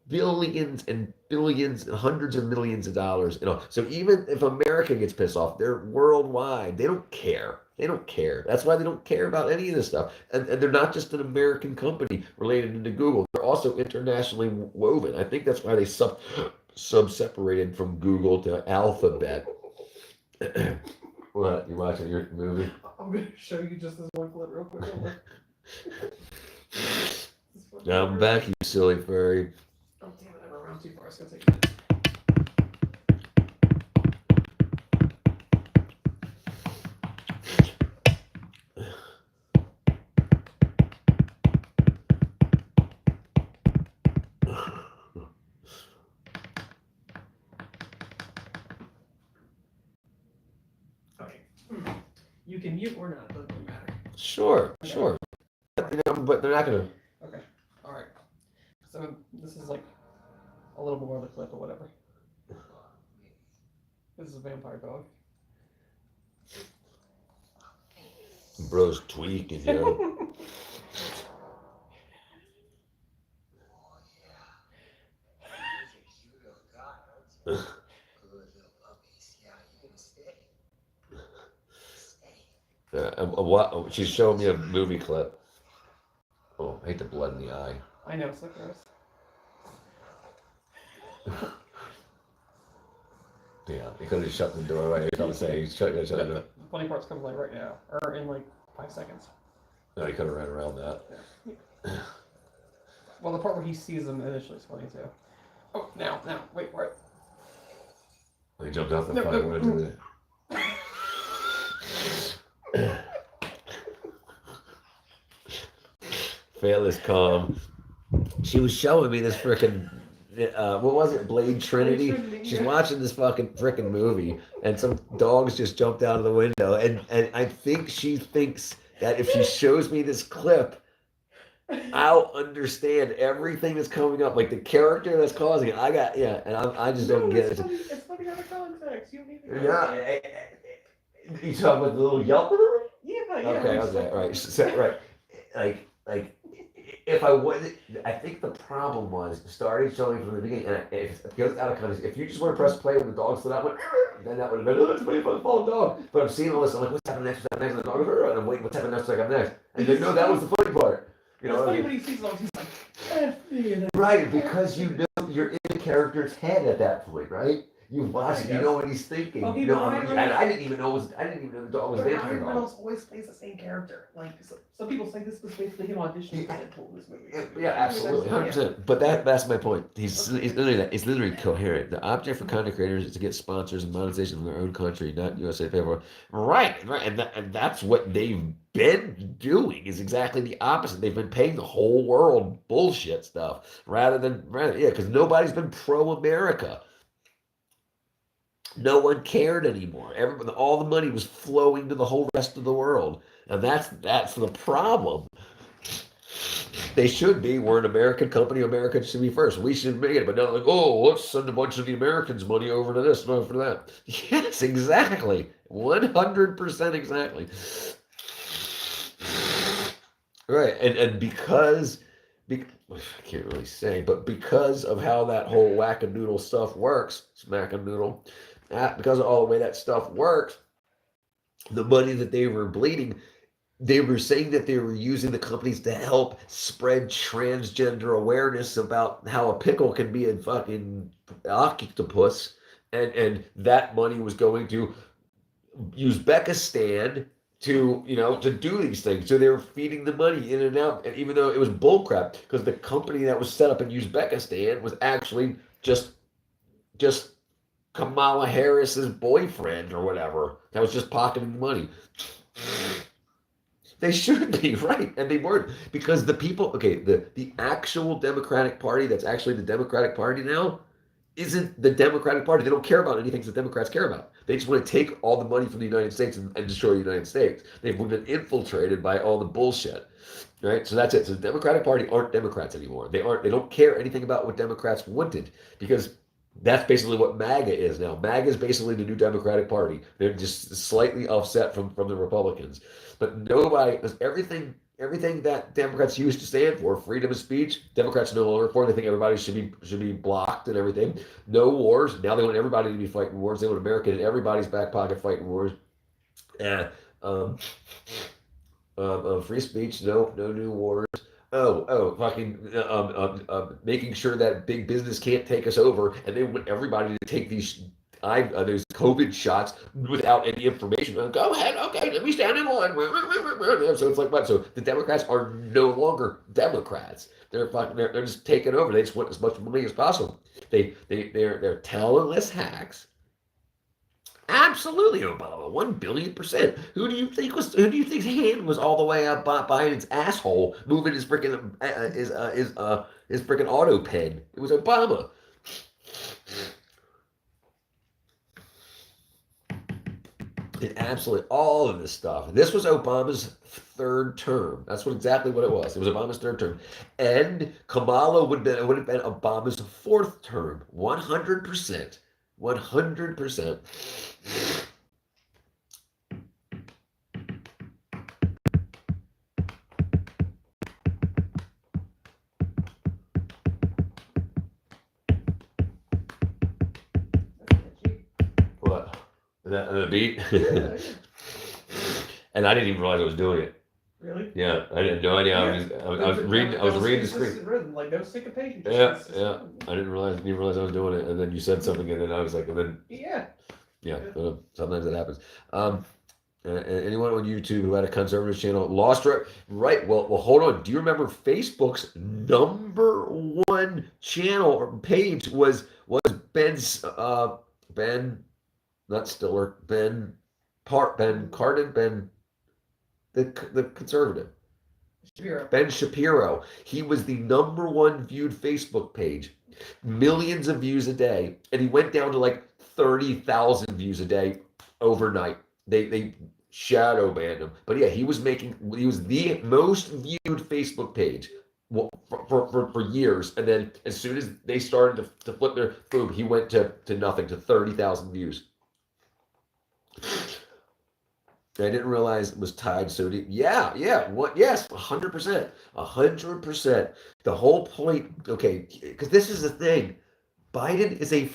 Billions and billions and hundreds of millions of dollars. So even if America gets pissed off, they're worldwide. They don't care. They don't care. That's why they don't care about any of this stuff. And they're not just an American company related into Google. They're also internationally woven. I think that's why they sub-separated from Google to Alphabet. What? You watching your movie? I'm going to show you just this one clip real quick. I'm back, you silly furry. Oh, damn it. I ran too far. It's going to take a minute. You can mute or not, doesn't really matter. Sure. But they're not gonna. Okay. All right. So this is like a little more of the clip or whatever. This is a vampire dog. Bro's tweaking, What? She's showing me a movie clip. Oh, I hate the blood in the eye. I know, it's so gross. Yeah, he could have shut the door right. I was saying he's shut the door. The funny part's coming like right now, or in like 5 seconds. No, he could have ran around that. Yeah. Well, the part where he sees them initially is funny too. Oh, now, wait for it. He jumped out the fire window. Fail is calm. She was showing me this freaking, what was it, Blade Trinity? She's watching this fucking freaking movie, and some dogs just jumped out of the window, and I think she thinks that if she shows me this clip, I'll understand everything that's coming up, like the character that's causing it. I just don't get it. It's funny how the context. You don't need to. Yeah. You talking about the little yelp? Yeah. Okay, all right. So, right. Like, if I would, I think the problem was started showing from the beginning, and it goes out of context. If you just want to press play when the dog stood up, then that would have been, oh, that's funny for the fallen dog. But I'm seeing all this, I'm like, what's happening next? And the dog, and I'm waiting, what's happening next? And they know that was the funny part. It's funny when he sees dogs, he's like, right, because you know you're in the character's head at that point, right? You watch it, you know what he's thinking. Oh, You know, I didn't even know the dog was But dancing. Ryan Reynolds always plays the same character. Like some people say this was basically him auditioning for Deadpool in this movie. Yeah, absolutely, 100%. But that's my point. He's literally that. It's literally coherent. The object for content creators is to get sponsors and monetization from their own country, not USA pay for. Right, and that's what they've been doing. Is exactly the opposite. They've been paying the whole world bullshit stuff rather, because nobody's been pro America. No one cared anymore. All the money was flowing to the whole rest of the world, and that's the problem. They should be. We're an American company. Americans should be first. We should make it. But not like, oh, let's send a bunch of the Americans' money over to this and over to that. Yes, exactly. 100% exactly. Right. And because I can't really say, but because of how that whole whack-a-doodle stuff works, smack-a-doodle, because of all the way that stuff works, the money that they were bleeding, they were saying that they were using the companies to help spread transgender awareness about how a pickle can be a fucking octopus, and that money was going to Uzbekistan to do these things. So they were feeding the money in and out, and even though it was bullcrap, because the company that was set up in Uzbekistan was actually just Kamala Harris's boyfriend or whatever that was just pocketing money. They should be, right, and they weren't, because the people, the actual Democratic Party that's actually the Democratic Party now isn't the Democratic Party. They don't care about anything that Democrats care about. They just want to take all the money from the United States and destroy the United States. They've been infiltrated by all the bullshit, right? So that's it. So the Democratic Party aren't Democrats anymore. They don't care anything about what Democrats wanted, because that's basically what MAGA is now. MAGA is basically the new Democratic Party. They're just slightly offset from the Republicans. But nobody, because everything that Democrats used to stand for, freedom of speech, Democrats no longer for. They think everybody should be blocked and everything. No wars. Now they want everybody to be fighting wars. They want America in everybody's back pocket fighting wars. And free speech, no new wars. Making sure that big business can't take us over, and they want everybody to take these COVID shots without any information. Go ahead, okay, let me stand in line. So it's like what? So the Democrats are no longer Democrats. They're just taking over. They just want as much money as possible. They're talentless hacks. Absolutely, Obama, 1,000,000,000%. Who do you think's hand was all the way up Biden's asshole, moving his freaking his freaking auto pen? It was Obama. It absolutely all of this stuff. This was Obama's third term. That's exactly what it was. It was Obama's third term, and Kamala would have been Obama's fourth term. 100%. 100%. What? The beat? Yeah. And I didn't even realize I was doing it. Really? Yeah, I had no idea. I was reading the screen. Rhythm, like no syncopation. Yeah. I didn't realize I was doing it, and then you said something, and then I was like, and then sometimes that happens. Anyone on YouTube who had a conservative channel lost right? Well, hold on. Do you remember Facebook's number one channel or page was Ben's Ben, not Stiller, Ben Cardin, the conservative. Shapiro. Ben Shapiro. He was the number one viewed Facebook page. Millions of views a day. And he went down to like 30,000 views a day overnight. They shadow banned him. But yeah, he was the most viewed Facebook page for years. And then as soon as they started to flip their boom, he went to nothing, to 30,000 views. I didn't realize it was tied so deep. Yeah. What? Yes, 100%. 100%. The whole point, okay, because this is the thing. Biden is a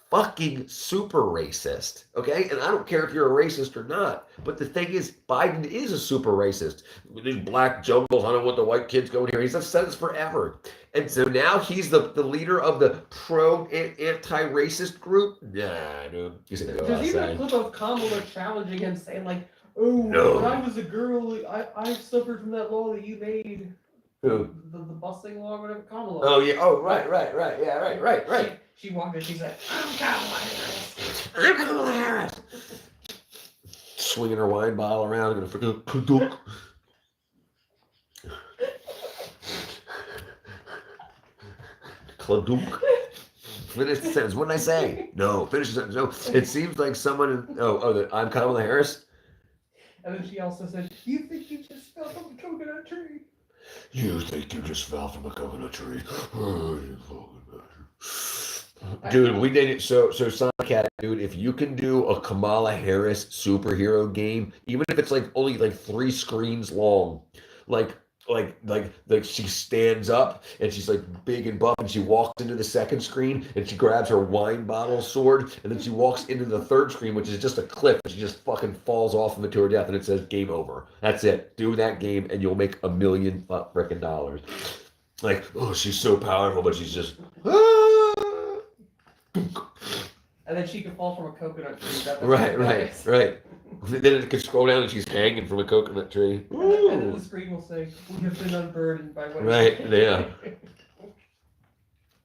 fucking super racist, okay? And I don't care if you're a racist or not, but the thing is, Biden is a super racist. With these black jungles, I don't want the white kids going here. He's said this forever. And so now he's the leader of the anti-racist group. Nah, dude, he's gonna go There's even a outside. clip of Kamala challenging him, saying like, "Oh, No. when I was a girl, I suffered from that law that you made, Who? the busing law, or whatever." Kamala. Oh yeah. Oh right. Yeah. Right. She walked in. She said, "I'm Kamala Harris." I'm Kamala Harris. Swinging her wine bottle around, gonna freaking kadunk. Kladunk. Finish the sentence. What did I say? No, finish the sentence. No, it seems like someone. I'm Kamala Harris. And then she also said, "You think you just fell from a coconut tree?" You think you just fell from a coconut tree? Oh, you fucking bastard. Dude, we did it. So Sonic, dude, if you can do a Kamala Harris superhero game, even if it's like only like 3 screens long, like she stands up and she's like big and buff and she walks into the second screen and she grabs her wine bottle sword and then she walks into the third screen, which is just a cliff, and she just fucking falls off of it to her death and it says game over. That's it. Do that game and you'll make $1 million freaking dollars. Like, oh, she's so powerful, but she's just And then she could fall from a coconut tree. That's right. Then it could scroll down and she's hanging from a coconut tree. And then the screen will say, "We have been unburdened by what." Right, yeah.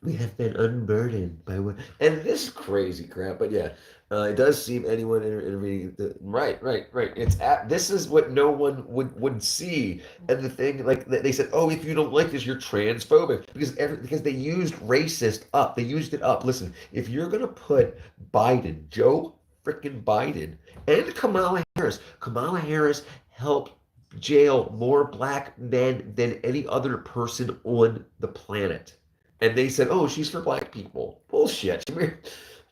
We have been unburdened by what, and this is crazy crap. But yeah, it does seem anyone intervening. Right. This is what no one would see. And the thing, like they said, oh, if you don't like this, you're transphobic because they used racist up. They used it up. Listen, if you're gonna put Biden, Joe freaking Biden, and Kamala Harris helped jail more black men than any other person on the planet. And they said, "Oh, she's for black people." Bullshit.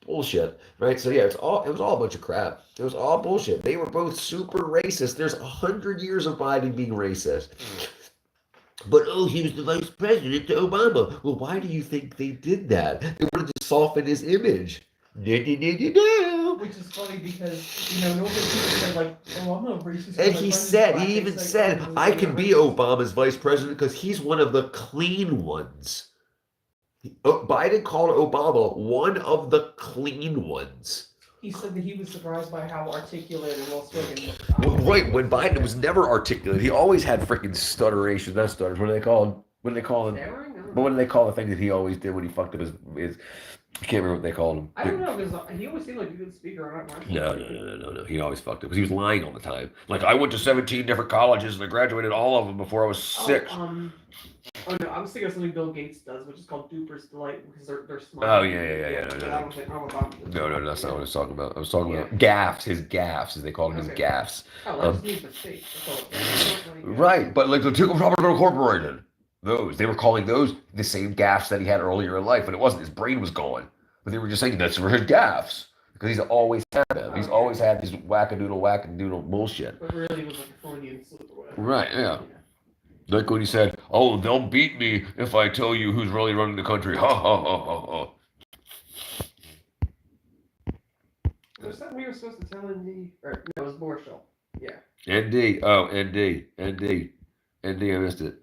Bullshit. Right? So yeah, it was all a bunch of crap. It was all bullshit. They were both super racist. There's 100 years of Biden being racist. But oh, he was the vice president to Obama. Well, why do you think they did that? They wanted to soften his image. Which is funny because, nobody said like, "Oh, I'm not racist." And he even said, "I can be Obama's vice president because he's one of the clean ones." Biden called Obama one of the clean ones. He said that he was surprised by how articulate and well-spoken. Right, when Biden was never articulate, he always had freaking stutteration. Not stutters. What do they call him? But what do they call the thing that he always did when he fucked up his I can't remember what they called him. I don't know, because he always seemed like a good speaker. No. He always fucked up because he was lying all the time. Like, I went to 17 different colleges and I graduated all of them before I was 6. Oh no, I was thinking of something Bill Gates does, which is called Duper's Delight, because they're smart. Oh yeah. No, that's not what I was talking about. I was talking about gaffes, his gaffes, as they called him, his gaffes. Oh, that's mistakes. Right, but like the Tickle Property Incorporated, they were calling those the same gaffes that he had earlier in life, but it wasn't. His brain was gone. But they were just saying that's for his gaffes because he's always had them. He's always had these wackadoodle bullshit. But really, it was like a Freudian slip or whatever. Right, yeah. Like when he said, "Oh, they'll beat me if I tell you who's really running the country." Ha ha ha ha ha. Was that we were supposed to tell ND? Or no, it was Borshel. Yeah. ND. Oh, ND. I missed it.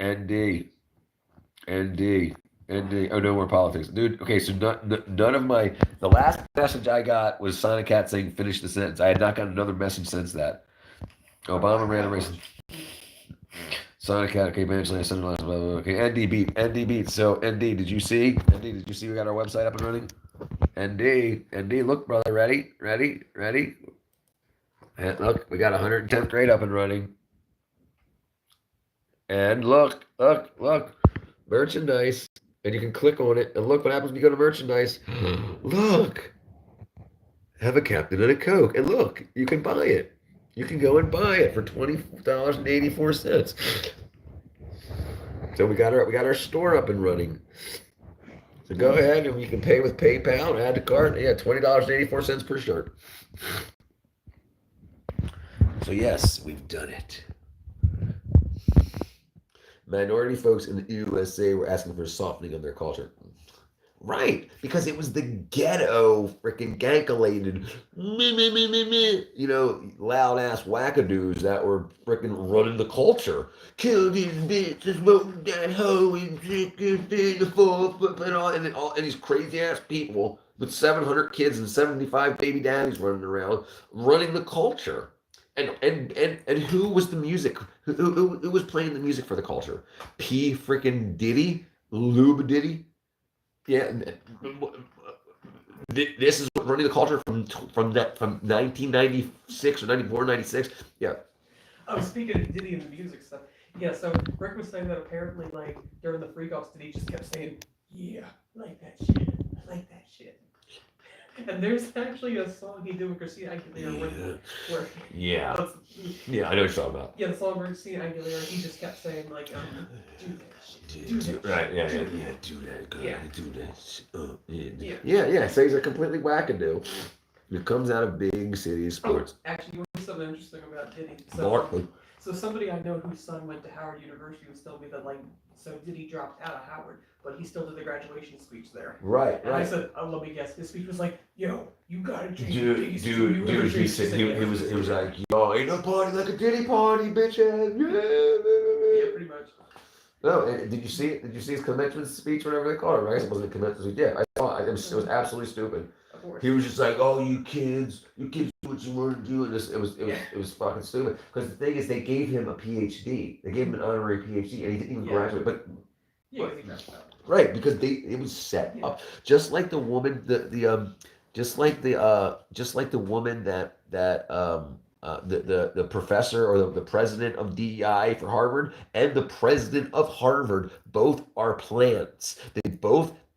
ND. Oh, no more politics, dude. Okay, so none of the last message I got was Sonic Cat saying finish the sentence. I had not gotten another message since that. Obama ran a race. Sonic Cat, okay, eventually I sent it last. Okay, ND beat. So ND, did you see we got our website up and running? ND, look, brother, ready? And look, we got 110th grade up and running. And look, merchandise. And you can click on it, and look what happens when you go to merchandise. Look, have a Captain and a Coke, and look, you can buy it. You can go and buy it for $20.84. So we got our store up and running. So go ahead and you can pay with PayPal and add to cart. Yeah, $20.84 per shirt. So yes, we've done it. Minority folks in the USA were asking for a softening of their culture. Right, because it was the ghetto, freaking gankulated, loud ass wackadoos that were freaking running the culture. Kill these bitches, smoke that hoe, and the 4 foot, and these crazy ass people with 700 kids and 75 baby daddies running around, running the culture. And who was the music? Who was playing the music for the culture? P freaking Diddy, Lube Diddy. Yeah, this is what running the culture from 1996 or 94, 96. Yeah, Oh, speaking of Diddy and the music stuff, yeah. So Rick was saying that apparently, like during the freak-offs, Diddy just kept saying, "Yeah, I like that shit. I like that shit." And there's actually a song he did with Christina Aguilera where yeah, that's- yeah. I know what you're talking about. yeah, the song where Christina Aguilera, he just kept saying like, "Do that shit, do that shit, Right, yeah, do yeah, that." yeah. Do that, girl. Yeah. Do that. Yeah. Yeah. So he's a completely wackadoo. It comes out of big city sports. Actually, you want to know something interesting about Diddy? So, Barkley. so somebody I know whose son went to Howard University was telling me that like, so Diddy dropped out of Howard, but he still did the graduation speech there. Right, And I right. said, oh, let me guess, his speech was like, "Yo, you gotta drink the Dude, biggest dude, you ever dude, drink." he was like, yo, ain't no party like a Diddy party, bitch ass. Yeah, pretty much. No, and did you see it? Did you see his commencement speech, whatever they call it? Right? I guess it wasn't a commencement speech. Yeah, I saw it. It was absolutely stupid. Of course. He was just like, "Oh, you kids do what you want to do," and it was fucking stupid. Because the thing is, they gave him a PhD. They gave him an honorary PhD, and he didn't even graduate. But Yeah, he dropped out. right, because it was set up just like the woman, just like the woman the professor or the president of DEI for Harvard and the president of Harvard both are plants.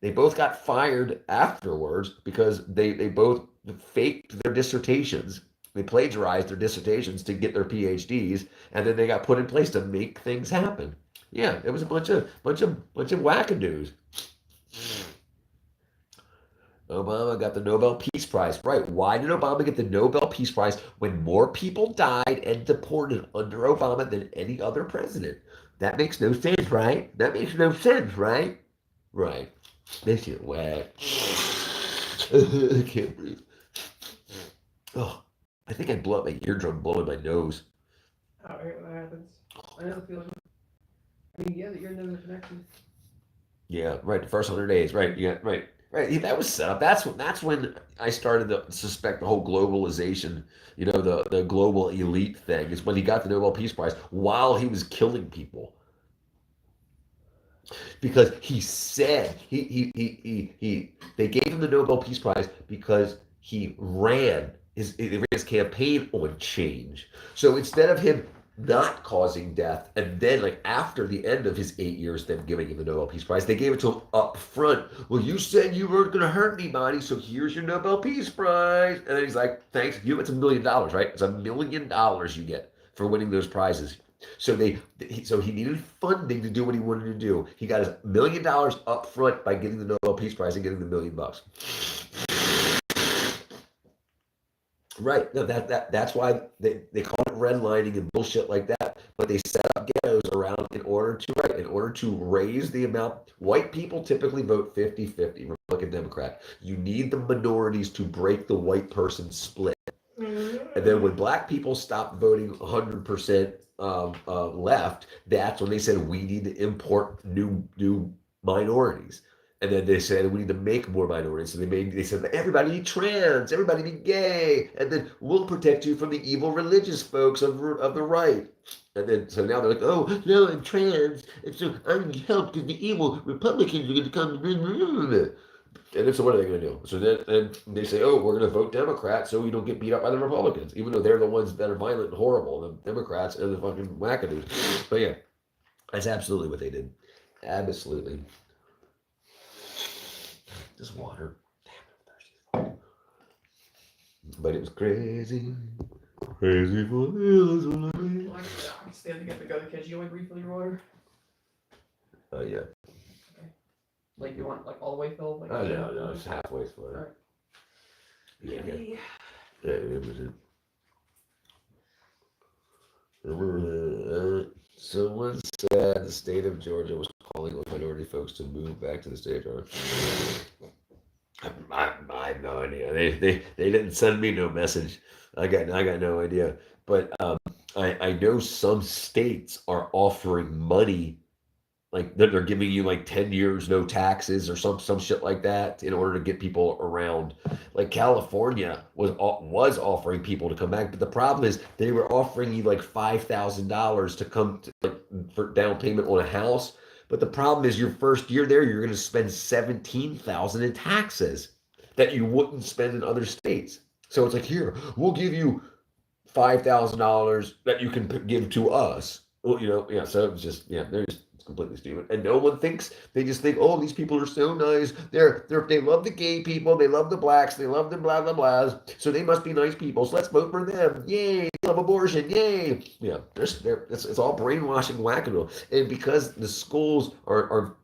They both got fired afterwards because they both faked their dissertations. They plagiarized their dissertations to get their PhDs, and then they got put in place to make things happen. Yeah, it was a bunch of wackadoos. Obama got the Nobel Peace Prize. Right. Why did Obama get the Nobel Peace Prize when more people died and deported under Obama than any other president? That makes no sense, right? That makes no sense, right? Right. This shit whack. I can't breathe. Oh, I think I blew up my eardrum blowing my nose. Oh, right, that happens. I know the feeling. I mean, yeah, your nose connection. Yeah, right. The first 100 days, right? Yeah, right. Right, that was set up. That's when I started to suspect the whole globalization, the global elite thing, is when he got the Nobel Peace Prize while he was killing people. Because he said they gave him the Nobel Peace Prize because he ran his campaign on change. So instead of him not causing death, and then like after the end of his 8 years, them giving him the Nobel Peace Prize, they gave it to him up front. Well, you said you weren't going to hurt anybody, so here's your Nobel Peace Prize. And then he's like, thanks you. It's $1 million, right? It's $1 million you get for winning those prizes. So he needed funding to do what he wanted to do. He got his $1 million up front by getting the Nobel Peace Prize and getting the $1 million. Right. No, that's why they call it redlining and bullshit like that. But they set up ghettos around in order to raise the amount. White people typically vote 50-50, Republican, Democrat. You need the minorities to break the white person split. And then when black people stopped voting 100% left, that's when they said we need to import new minorities. And then they said we need to make more minorities. So they said everybody be trans, everybody be gay, and then we'll protect you from the evil religious folks of the right. And then so now they're like, oh no, I'm trans, and so I'm gonna help because the evil Republicans are going to come. And then so what are they going to do? So then they say, oh, we're going to vote Democrat so we don't get beat up by the Republicans, even though they're the ones that are violent and horrible. The Democrats are the fucking wackadoos. But yeah, that's absolutely what they did. Absolutely. Just water. Damn, I'm thirsty. But it was crazy. Crazy for Well, I can stand to get the go to catch. You only refill your water? Oh, yeah. Like you want like all the way filled? Like, Oh, no, it's halfway full. All right. Yeah, it was it. Someone said the state of Georgia was calling on minority folks to move back to the state of Georgia. I have no idea. They didn't send me no message. I got no idea. But I know some states are offering money, like they're giving you like 10 years no taxes or some shit like that in order to get people around. Like California was offering people to come back, but the problem is they were offering you like $5,000 to come to, like, for down payment on a house. But the problem is your first year there, you're going to spend 17,000 in taxes that you wouldn't spend in other states. So it's like, here, we'll give you $5,000 that you can give to us. Well, yeah. So it's just, yeah, they're just it's completely stupid, and no one thinks. They just think, oh, these people are so nice. They love the gay people, they love the blacks, they love the blah blah blahs. So they must be nice people. So let's vote for them. Yay! They love abortion. Yay! Yeah, it's all brainwashing wackadoodle, and because the schools are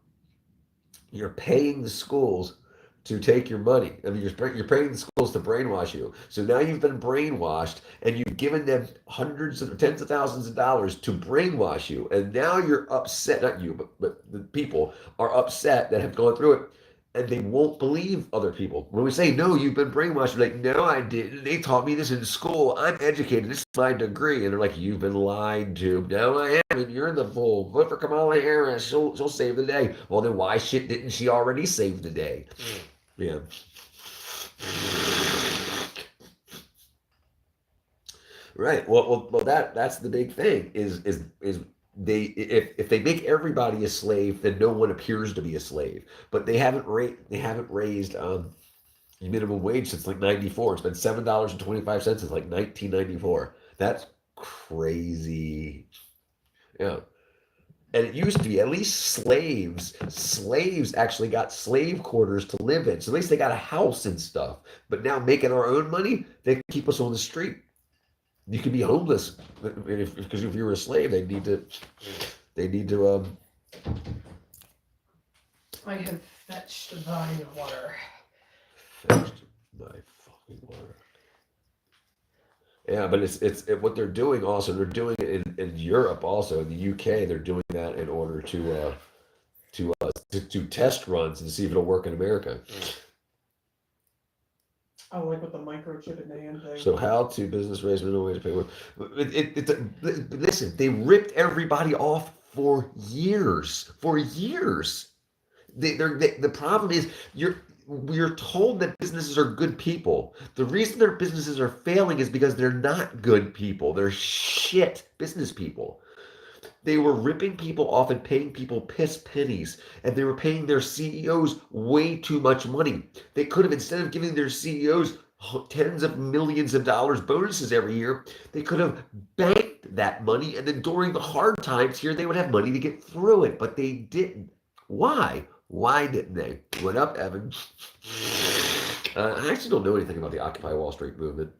you're paying the schools to take your money. I mean, you're paying the schools to brainwash you. So now you've been brainwashed, and you've given them hundreds of tens of thousands of dollars to brainwash you. And now you're upset. Not you, but the people are upset that have gone through it, and they won't believe other people. When we say, no, you've been brainwashed, they're like, no, I didn't. They taught me this in school. I'm educated. This is my degree. And they're like, you've been lied to. No, I haven't. You're the fool. Vote for Kamala Harris. She'll save the day. Well, then why shit didn't she already save the day? Yeah. Right. Well. That's the big thing. Is they if they make everybody a slave, then no one appears to be a slave. But they haven't raised minimum wage since like '94. It's been $7.25 since like 1994. That's crazy. Yeah. And it used to be at least slaves actually got slave quarters to live in. So at least they got a house and stuff. But now making our own money, they keep us on the street. You can be homeless because if you were a slave, they need to I have fetched thine water. fetch my fucking water. Yeah, but what they're doing also. They're doing it in Europe also. In the UK, they're doing that in order to test runs and see if it'll work in America. I like with the microchip in the hand thing. So how to business raise minimum wage to pay more. Listen, they ripped everybody off for years. For years. The problem is we're told that businesses are good people. The reason their businesses are failing is because they're not good people. They're shit business people. They were ripping people off and paying people piss pennies, and they were paying their CEOs way too much money. They could have, instead of giving their CEOs tens of millions of dollars bonuses every year, they could have banked that money, and then during the hard times here, they would have money to get through it, but they didn't. Why? Why didn't they? What up, Evan? I actually don't know anything about the Occupy Wall Street movement.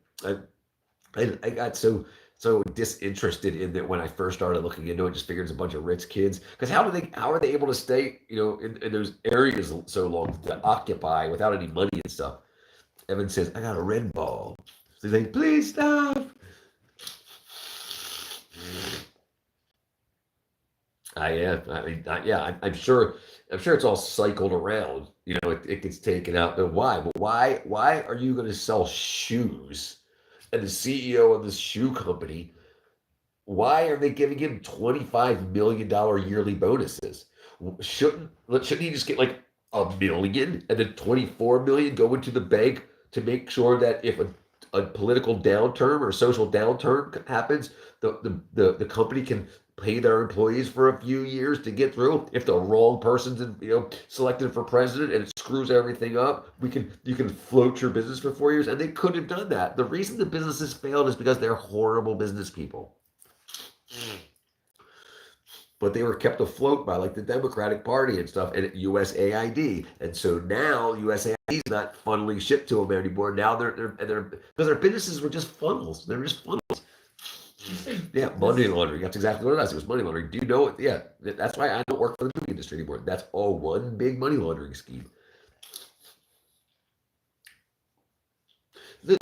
I got so disinterested in it when I first started looking into it. Just figured it's a bunch of rich kids. Because how are they able to stay in those areas so long to occupy without any money and stuff? Evan says, I got a red ball. So he's like, please stop. I'm sure it's all cycled around. It gets taken out. But why? But why are you going to sell shoes? And the CEO of this shoe company, why are they giving him $25 million yearly bonuses? Shouldn't he just get like $1 million and then $24 million go into the bank to make sure that if a political downturn or a social downturn happens, the company can pay their employees for a few years to get through. If the wrong person's selected for president and it screws everything up, you can float your business for 4 years, and they could have done that. The reason the businesses failed is because they're horrible business people. But they were kept afloat by like the Democratic Party and stuff and USAID. And so now USAID is not funneling shit to them anymore. Now they're because their businesses were just funnels. They're just funnels. Yeah, money laundering. That's exactly what it was. It was money laundering. Do you know it? Yeah, that's why I don't work for the movie industry anymore. That's all one big money laundering scheme.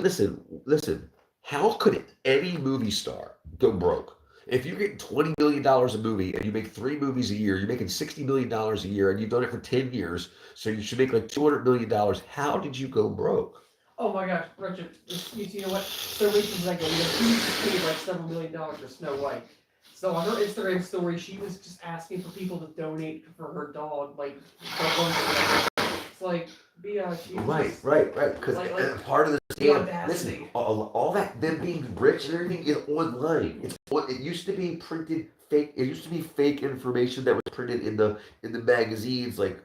Listen. How could any movie star go broke? If you get $20 million a movie and you make 3 movies a year, you're making $60 million a year and you've done it for 10 years, so you should make like $200 million. How did you go broke? Oh my gosh, Richard, you know what? So recently, like, he just paid like several $million for Snow White. So on her Instagram story, she was just asking for people to donate for her dog, like, it's like, Right. Because part of the the scam, audacity. listen, all that, them being rich and everything is online. It used to be printed fake. It used to be fake information that was printed in the magazines, like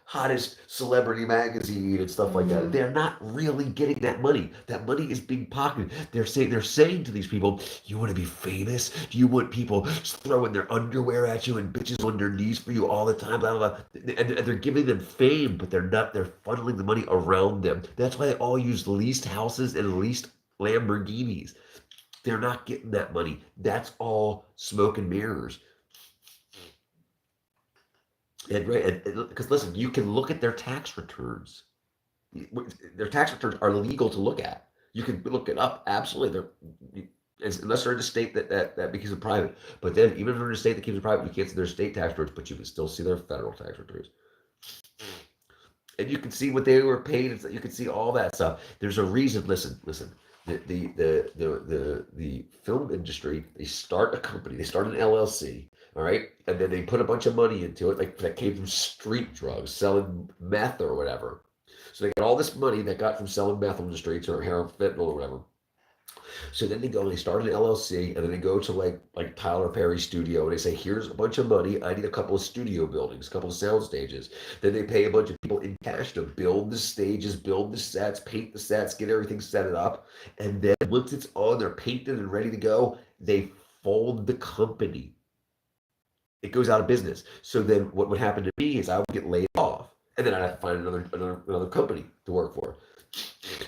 hottest celebrity magazine and stuff like that. They're not really getting that money. That money is being pocketed. They're saying to these people, you want to be famous? Do you want people throwing their underwear at you and bitches on their knees for you all the time? Blah, blah, blah. And they're giving them fame, but they're not. They're funneling the money around them. That's why they all use leased houses and leased Lamborghinis. They're not getting that money. That's all smoke and mirrors. And right, because listen, you can look at their tax returns. Their tax returns are legal to look at. You can look it up. Absolutely, unless they're in a state that becomes private. But then, even if they're in a state that keeps it private, you can't see their state tax returns, but you can still see their federal tax returns. And you can see what they were paid. You can see all that stuff. There's a reason. Listen. The film industry, they start a company, they start an LLC, all right, and then they put a bunch of money into it, like that came from street drugs, selling meth or whatever. So they got all this money that got from selling meth on the streets or heroin, fentanyl or whatever. So then they go and they start an LLC, and then they go to like Tyler Perry studio and they say, here's a bunch of money. I need a couple of studio buildings, a couple of sound stages. Then they pay a bunch of people in cash to build the stages, build the sets, paint the sets, get everything set it up. And then once it's on, they're painted and ready to go, they fold the company. It goes out of business. So then what would happen to me is I would get laid off. And then I'd have to find another company to work for.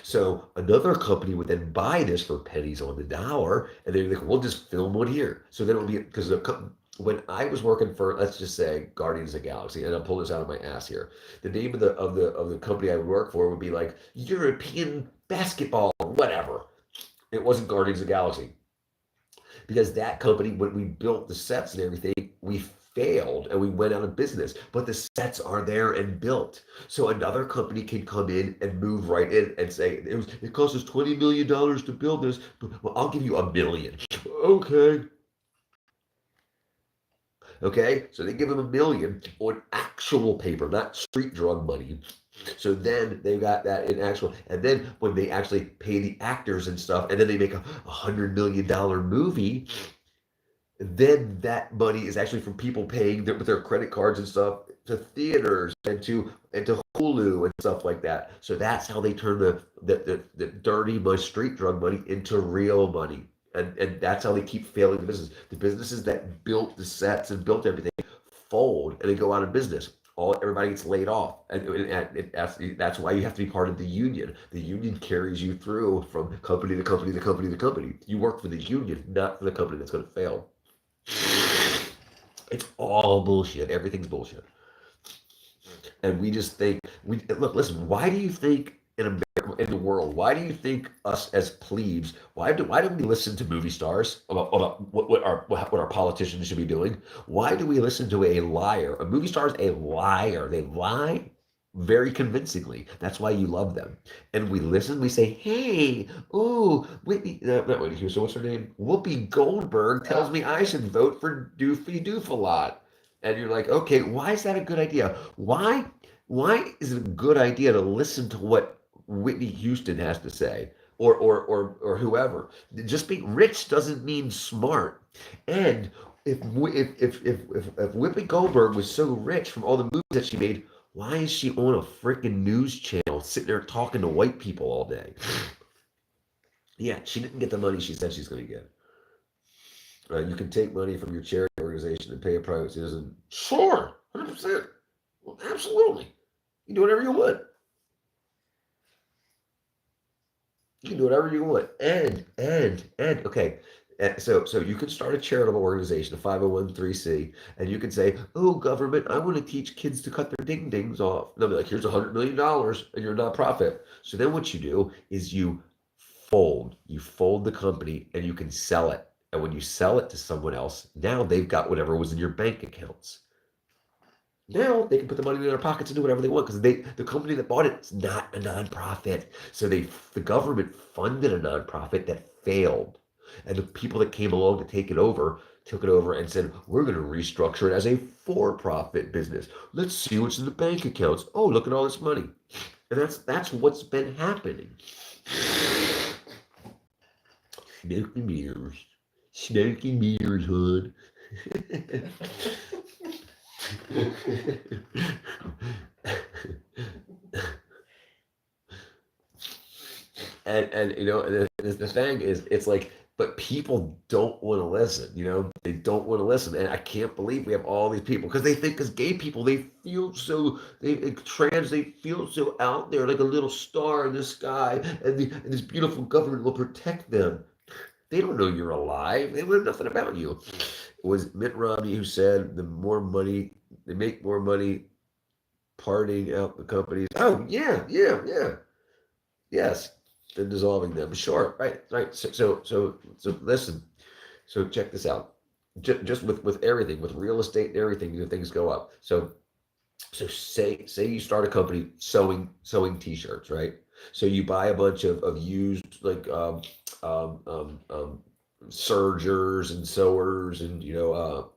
So another company would then buy this for pennies on the dollar, and they're like, "We'll just film one here." So then it would be because when I was working for, let's just say, Guardians of the Galaxy, and I'll pull this out of my ass here. The name of the company I would work for would be like European Basketball or whatever. It wasn't Guardians of the Galaxy because that company, when we built the sets and everything, we failed and we went out of business, but the sets are there and built. So another company can come in and move right in and say, it cost us $20 million to build this, but well, I'll give you $1 million. Okay, so they give them $1 million on actual paper, not street drug money. So then they got that in actual, and then when they actually pay the actors and stuff, and then they make a $100 million movie, then that money is actually from people paying with their credit cards and stuff to theaters and to Hulu and stuff like that. So that's how they turn the dirty street drug money into real money. And that's how they keep failing the business. The businesses that built the sets and built everything fold and they go out of business. Everybody gets laid off, and that's why you have to be part of the union. The union carries you through from company to company to company to company. You work for the union, not for the company that's going to fail. It's all bullshit. Everything's bullshit. And we just think look, listen, why do you think in America, in the world, why do you think us as plebes, why do we listen to movie stars about what our politicians should be doing? Why do we listen to a liar? A movie star is a liar. They lie very convincingly. That's why you love them. And we listen, we say, hey, ooh, Whitney, not Whitney Houston, what's her name? Whoopi Goldberg tells me I should vote for Doofy Doofalot. And you're like, okay, why is that a good idea? Why is it a good idea to listen to what Whitney Houston has to say? Or whoever. Just being rich doesn't mean smart. And if Whoopi Goldberg was so rich from all the movies that she made, why is she on a freaking news channel sitting there talking to white people all day? Yeah, she didn't get the money she said she's going to get. You can take money from your charity organization and pay a private citizen. Sure, 100%. Well, absolutely. You can do whatever you want. You can do whatever you want. And okay. So you can start a charitable organization, a 501(c), and you can say, oh, government, I want to teach kids to cut their ding-dings off. And they'll be like, here's $100 million, and you're a nonprofit. So then what you do is you fold the company, and you can sell it. And when you sell it to someone else, now they've got whatever was in your bank accounts. Now they can put the money in their pockets and do whatever they want because the company that bought it is not a nonprofit. So the government funded a nonprofit that failed. And the people that came along to take it over took it over and said, we're going to restructure it as a for-profit business. Let's see what's in the bank accounts. Oh, look at all this money. And that's what's been happening. Smoke and mirrors. Smoke and mirrors, hon. And you know the thing is it's like but people don't want to listen, you know, they don't want to listen. And I can't believe we have all these people because they think as gay people they feel so trans they feel so out there like a little star in the sky, and this beautiful government will protect them. They don't know you're alive. They know nothing about you. It was Mitt Romney who said the more money they make more money partying out the companies. Oh yeah. Yes, than dissolving them. Sure, right. So listen. So check this out. Just with everything, with real estate and everything, you know, things go up. So say you start a company sewing t-shirts, right? So you buy a bunch of used like um, um, um, sergers and sewers and you know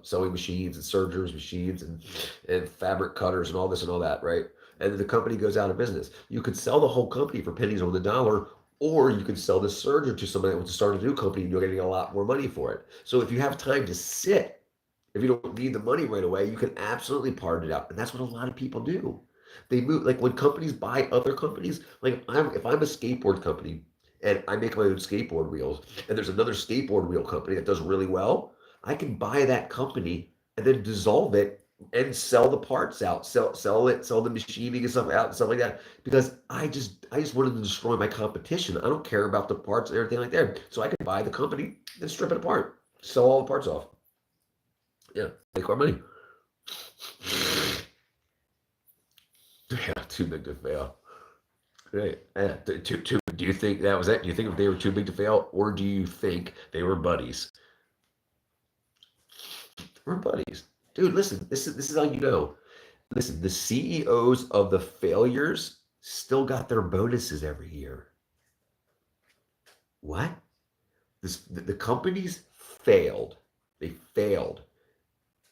sewing machines and sergers machines and fabric cutters and all this and all that, right? And then the company goes out of business. You could sell the whole company for pennies on the dollar, or you could sell the serger to somebody that wants to start a new company and you're getting a lot more money for it. So if you have time to sit, if you don't need the money right away, you can absolutely part it out. And that's what a lot of people do. They move like when companies buy other companies, like if I'm a skateboard company and I make my own skateboard wheels, and there's another skateboard wheel company that does really well, I can buy that company and then dissolve it and sell the parts out, sell the machining and stuff out and stuff like that. Because I just wanted to destroy my competition. I don't care about the parts and everything like that. So I can buy the company and strip it apart, sell all the parts off. Yeah, make our money. Yeah, too big to fail. Right. Yeah. Do you think that was it? Do you think if they were too big to fail, or do you think they were buddies? We're buddies, dude. Listen, this is how you know. Listen, the CEOs of the failures still got their bonuses every year. What? The companies failed. They failed.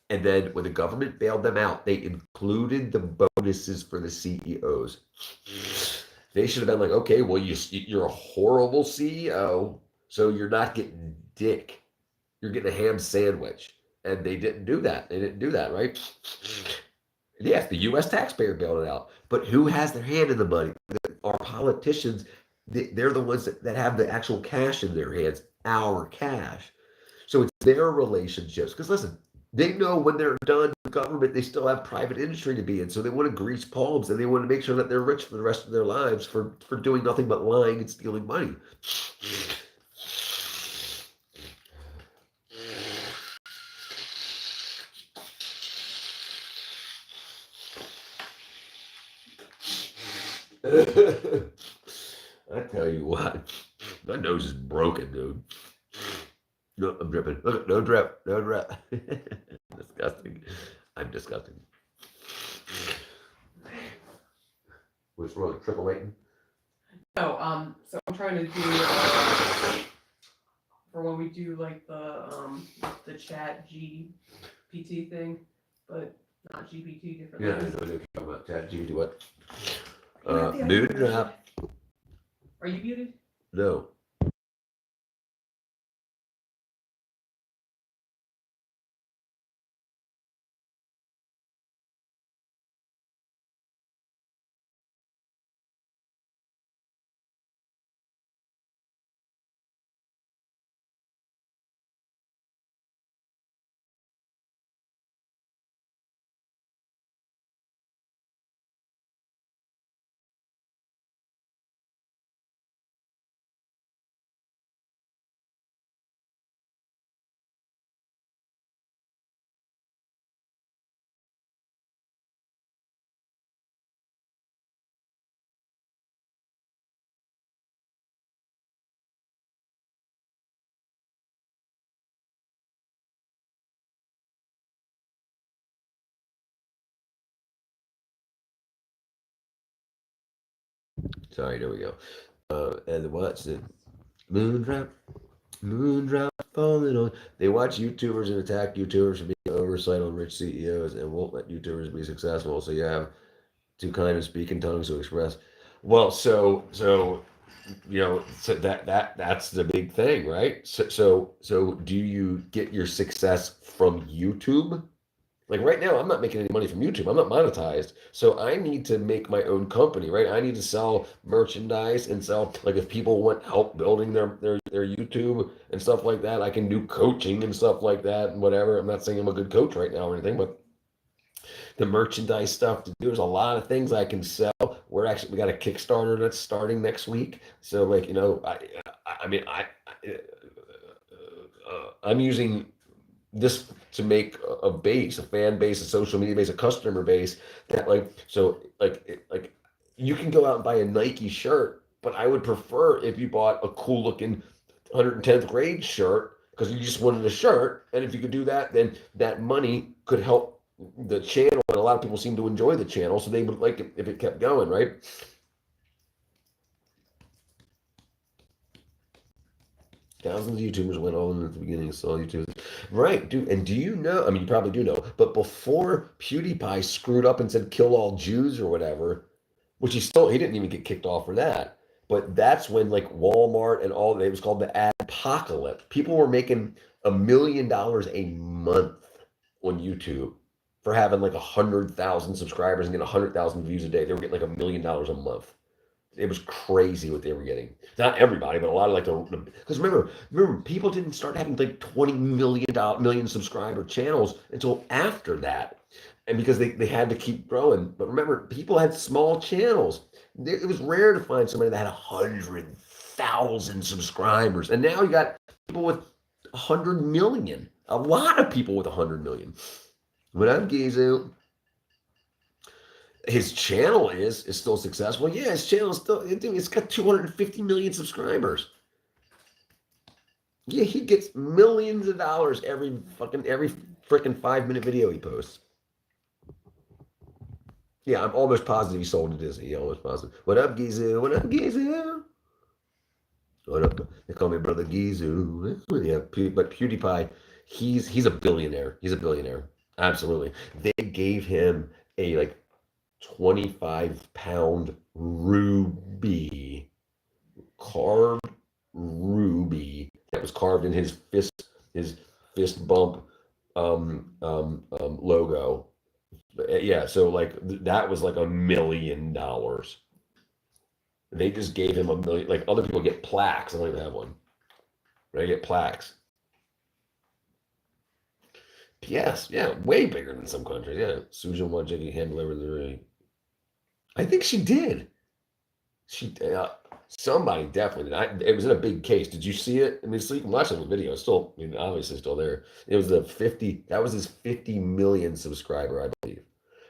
And then when the government bailed them out, they included the bonuses for the CEOs. They should have been like, okay, well, you're a horrible CEO, so you're not getting dick. You're getting a ham sandwich. And they didn't do that. They didn't do that, right? Yes, the U.S. taxpayer bailed it out. But who has their hand in the money? Our politicians, they're the ones that have the actual cash in their hands, our cash. So it's their relationships. Because listen, they know when they're done with government, they still have private industry to be in. So they want to grease palms and they want to make sure that they're rich for the rest of their lives for doing nothing but lying and stealing money. I tell you what, my nose is broken, dude. No, I'm dripping. Look, no drip, no drip. Disgusting. I'm disgusting. What's wrong? Triple waiting? No, so I'm trying to do for when we do like the chat GPT thing, but not GPT, different Yeah, I know things. what you're talking about. Chat GPT, what? You have the Muted iPhone or not? version. Are you muted? No. Sorry, there we go. And what's it? Moondrop, moondrop falling on. They watch YouTubers and attack YouTubers for being oversight on rich CEOs and won't let YouTubers be successful. So you have to kind of speak in tongues to express. Well, so so that's the big thing, right? So do you get your success from YouTube? Like right now, I'm not making any money from YouTube. I'm not monetized. So I need to make my own company, right? I need to sell merchandise and sell, like if people want help building their YouTube and stuff like that, I can do coaching and stuff like that and whatever. I'm not saying I'm a good coach right now or anything, but the merchandise stuff to do. There's a lot of things I can sell. We got a Kickstarter that's starting next week. So like, I mean, I'm using this to make a base, a fan base, a social media base, a customer base that like you can go out and buy a Nike shirt, but I would prefer if you bought a cool looking 110th grade shirt because you just wanted a shirt. And if you could do that, then that money could help the channel. And a lot of people seem to enjoy the channel, so they would like it if it kept going, right? Thousands of YouTubers went all in at the beginning, saw YouTube. Right, dude. And do you know? I mean, you probably do know, but before PewDiePie screwed up and said kill all Jews or whatever, which he didn't even get kicked off for that. But that's when like Walmart and all it was called the adpocalypse. People were making $1 million a month on YouTube for having like 100,000 subscribers and getting 100,000 views a day. They were getting like $1 million a month. It was crazy what they were getting. Not everybody, but a lot of like because remember, people didn't start having like 20 million subscriber channels until after that, and because they had to keep growing. But remember, people had small channels. It was rare to find somebody that had 100,000 subscribers, and now you got people with 100 million. A lot of people with 100 million. When I'm Gizu, his channel is still successful. Yeah, his channel is still, it's got 250 million subscribers. Yeah, he gets millions of dollars every freaking 5-minute video he posts. Yeah, I'm almost positive he sold to Disney. Yeah, almost positive. What up, Gizu? What up, Gizu? What up? They call me Brother Gizu. Yeah, but PewDiePie, he's a billionaire. He's a billionaire. Absolutely. They gave him a like 25-pound ruby, carved ruby that was carved in his fist bump logo. Yeah, so like that was like $1 million. They just gave him $1 million. Like other people get plaques. I don't even have one. They get plaques. Yes, yeah, way bigger than some countries. Yeah, Susan Wojcicki hand delivered the ring. I think she did. She somebody definitely did. It was in a big case. Did you see it? I mean, so you can watch it on the video. It's still, I mean, obviously still there. It was that was his 50 million subscriber, I believe.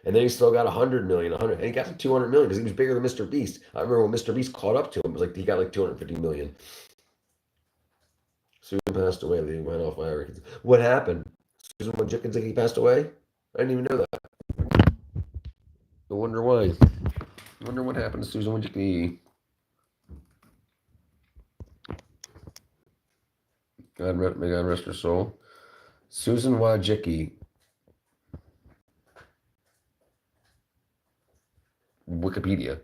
And then he still got 100 million, 100, and he got to 200 million because he was bigger than Mr. Beast. I remember when Mr. Beast caught up to him, it was like he got like 250 million. Susan passed away. They went off fire. What happened? Susan Wojcicki passed away? I didn't even know that. I wonder why. I wonder what happened to Susan Wojcicki. May God rest her soul. Susan Wojcicki. Wikipedia.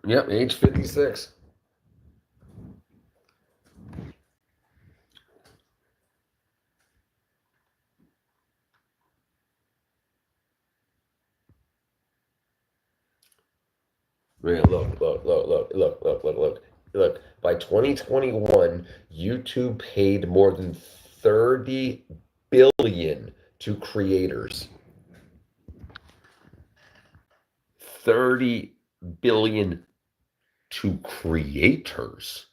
Yep, age 56. Yeah, look. By 2021, YouTube paid more than 30 billion to creators. 30 billion to creators.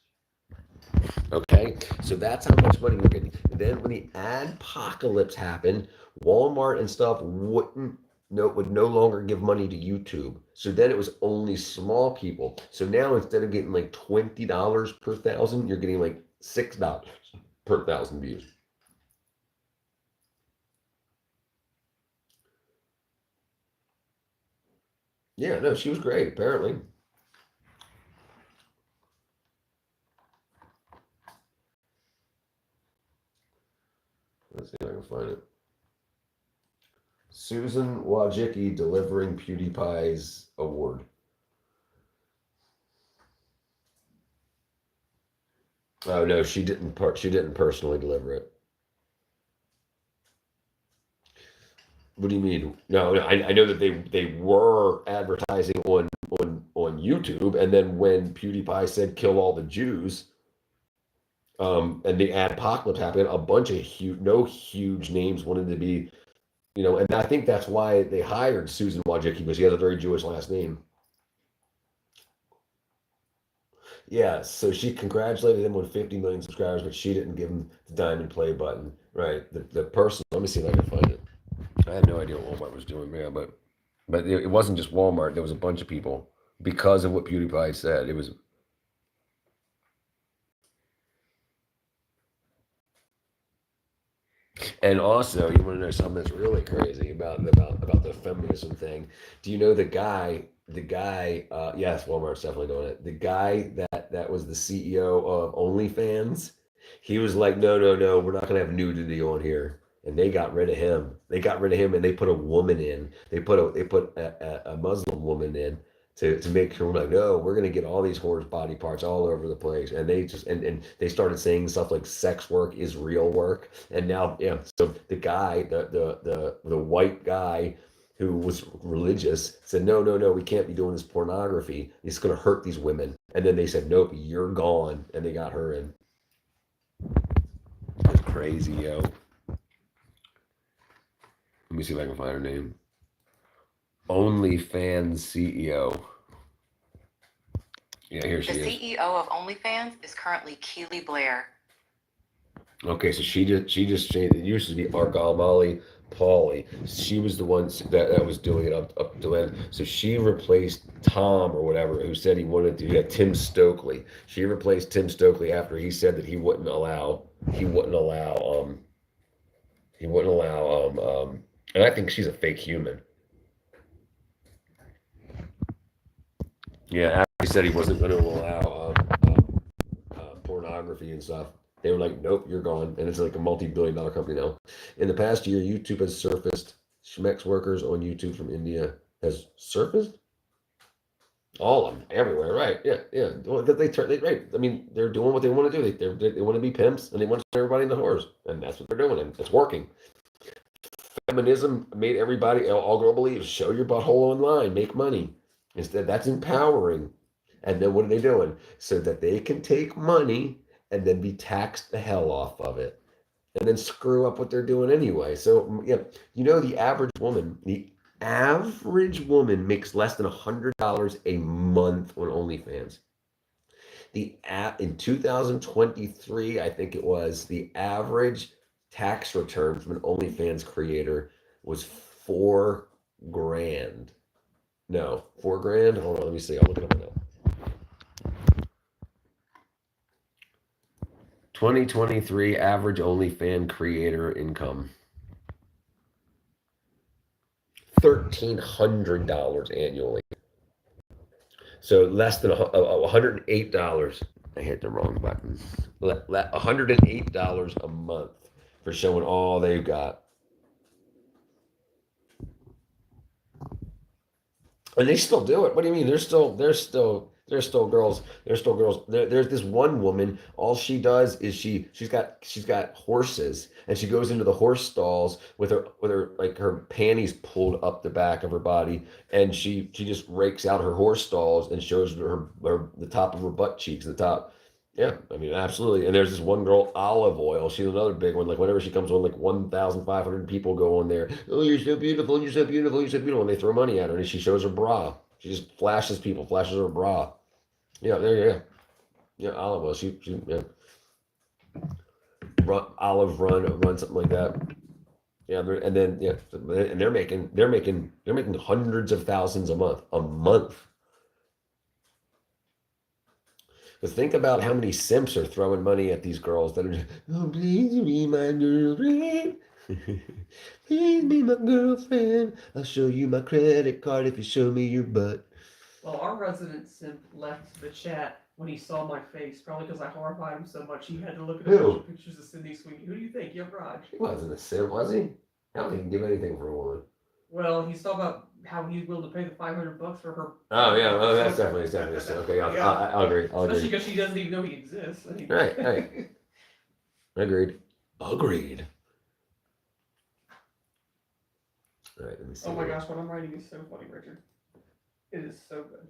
Okay, so that's how much money we're getting. And then when the adpocalypse happened, Walmart and stuff would no longer give money to YouTube. So then it was only small people. So now instead of getting like $20 per thousand, you're getting like $6 per thousand views. Yeah, no, she was great, apparently. Let's see if I can find it. Susan Wojcicki delivering PewDiePie's award. Oh no, she didn't personally deliver it. What do you mean? No, I know that they were advertising on YouTube, and then when PewDiePie said "kill all the Jews," and the apocalypse happened, a bunch of huge names wanted to be, and I think that's why they hired Susan Wojcicki, because she has a very Jewish last name. Yeah, so she congratulated him on 50 million subscribers, but she didn't give him the diamond play button. Right. The person, let me see if I can find it. I had no idea what Walmart was doing, yeah, but it wasn't just Walmart. There was a bunch of people because of what PewDiePie said. It was, and also you want to know something that's really crazy about the feminism thing. Do you know the guy, yes, Walmart's definitely doing it. The guy that was the CEO of OnlyFans, he was like, no, no, no, we're not gonna have nudity on here. And they got rid of him. They got rid of him, and they put a woman in. They put a Muslim woman in to make sure, like, no, we're gonna get all these whores' body parts all over the place. And they just and they started saying stuff like sex work is real work. And now, yeah, so the guy, the white guy who was religious said, no, no, no, we can't be doing this pornography. It's going to hurt these women. And then they said, nope, you're gone. And they got her in. It's crazy, yo. Let me see if I can find her name. OnlyFans CEO. Yeah, here she is. The CEO of OnlyFans is currently Keely Blair. Okay, so she just changed. It used to be Argamali Pauly. She was the one that was doing it up to end. So she replaced Tom or whatever, who said he wanted to. Yeah, Tim Stokely. She replaced Tim Stokely after he said that he wouldn't allow. And I think she's a fake human. Yeah, after he said he wasn't going to allow pornography and stuff. They were like, nope, you're gone. And it's like a multi-billion-dollar company now. In the past year, YouTube has surfaced. Schmex workers on YouTube from India has surfaced. All of them, everywhere, right? Yeah, yeah. Well, right. I mean, they're doing what they want to do. They want to be pimps, and they want to turn everybody into whores, and that's what they're doing, and it's working. Feminism made everybody, all girl believes, show your butthole online, make money. Instead, that's empowering. And then what are they doing? So that they can take money and then be taxed the hell off of it, and then screw up what they're doing anyway. So yeah, the average woman makes less than $100 a month on OnlyFans. In 2023, I think it was, the average tax return from an OnlyFans creator was $4,000. No, $4,000. Hold on, let me see. I'll look it up right now. 2023 average OnlyFans creator income. $1,300 annually. So less than $108. I hit the wrong button. $108 a month for showing all they've got. And they still do it. What do you mean? There's still girls. There's this one woman. All she does is she's got horses, and she goes into the horse stalls with her like her panties pulled up the back of her body, and she just rakes out her horse stalls and shows her the top of her butt cheeks, the top. Yeah, I mean, absolutely. And there's this one girl, Olive Oil. She's another big one. Like whenever she comes on, like 1,500 people go on there. Oh, you're so beautiful. You're so beautiful. You're so beautiful. And they throw money at her, and she shows her bra. She just flashes her bra. Yeah, there you go. Yeah, Olive Oil. She yeah. Run something like that. Yeah, and then yeah, and they're making hundreds of thousands a month. But think about how many simps are throwing money at these girls that are just, oh, please be my girlfriend. Please be my girlfriend. I'll show you my credit card if you show me your butt. Well, our resident simp left the chat when he saw my face, probably because I horrified him so much he had to look at a bunch Who? of pictures of Sydney Sweeney. Who do you think? Yeah, Raj. He wasn't a simp, was he? I don't even give anything for a woman. Well, he's talking about how he's willing to pay the $500 for her. Oh yeah, oh, that's definitely okay. I'll agree. I'll Especially agree. because she doesn't even know he exists. I mean, Right. Agreed. Agreed. All right, let me see. Oh my gosh, what I'm writing is so funny, Richard. It is so good.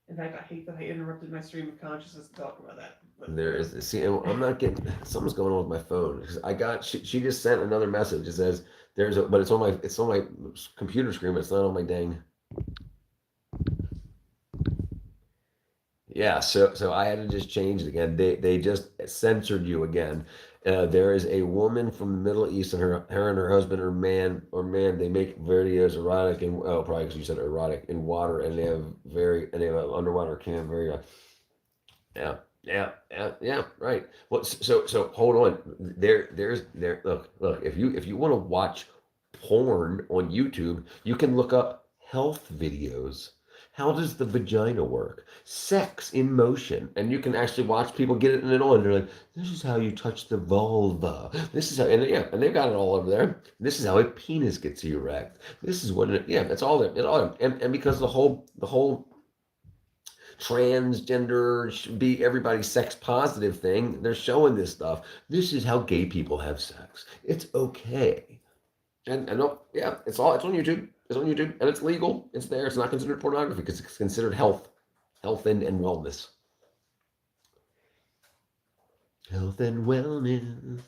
In fact, I hate that I interrupted my stream of consciousness to talk about that. But There is, see, I'm not getting, something's going on with my phone. 'Cause she just sent another message. It says, but it's on my computer screen, but it's not on my dang. Yeah, so I had to just change it again. They just censored you again. There is a woman from the Middle East, and her and her husband or man, they make videos erotic and probably because you said erotic in water, and they have an underwater cam yeah, right. Well, so hold on. There's look. If you want to watch porn on YouTube, you can look up health videos. How does the vagina work? Sex in motion, and you can actually watch people get it in and on. They're like, "This is how you touch the vulva. This is how," and they've got it all over there. This is how a penis gets erect. This is what that's all there. It's all and because the whole transgender should be everybody's sex positive thing, they're showing this stuff. This is how gay people have sex. It's okay. And no, yeah, it's on YouTube. It's on YouTube and it's legal. It's there. It's not considered pornography because it's considered health and wellness. Health and wellness.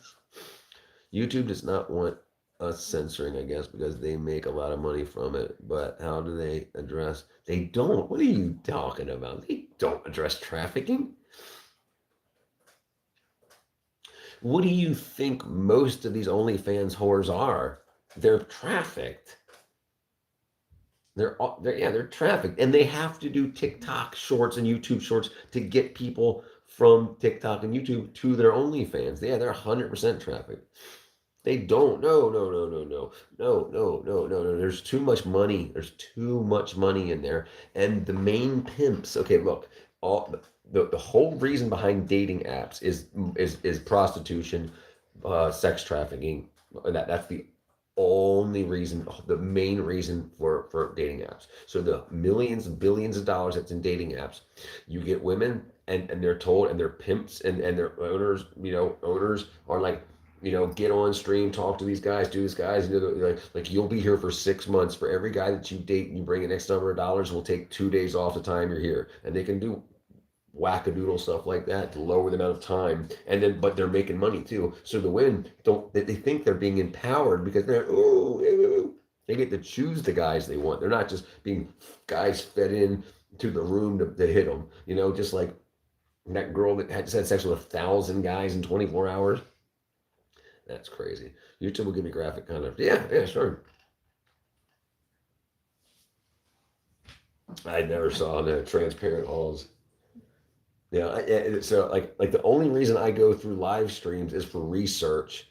YouTube does not want us censoring, I guess, because they make a lot of money from it. But how do they address? They don't. What are you talking about? They don't address trafficking. What do you think most of these OnlyFans whores are? They're trafficked. They're trafficked, and they have to do TikTok shorts and YouTube shorts to get people from TikTok and YouTube to their OnlyFans. Yeah, they're 100% trafficked. They don't. No. There's too much money. There's too much money in there, and the main pimps. Okay, look, the whole reason behind dating apps is prostitution, sex trafficking. That's the only reason, the main reason for dating apps. So the millions and billions of dollars that's in dating apps, you get women and they're told, and their pimps and their owners, owners are like, get on stream, talk to these guys, do these guys, like you'll be here for 6 months. For every guy that you date and you bring an X number of dollars, we'll take 2 days off the time you're here. And they can do wackadoodle stuff like that to lower the amount of time, and then but they're making money too. So the women they think they're being empowered because they get to choose the guys they want. They're not just being guys fed in to the room to hit them. Just like that girl that had sex with 1,000 guys in 24 hours. That's crazy. YouTube will give me graphic kind of. Yeah, sure. I never saw the transparent halls. Yeah, so like the only reason I go through live streams is for research,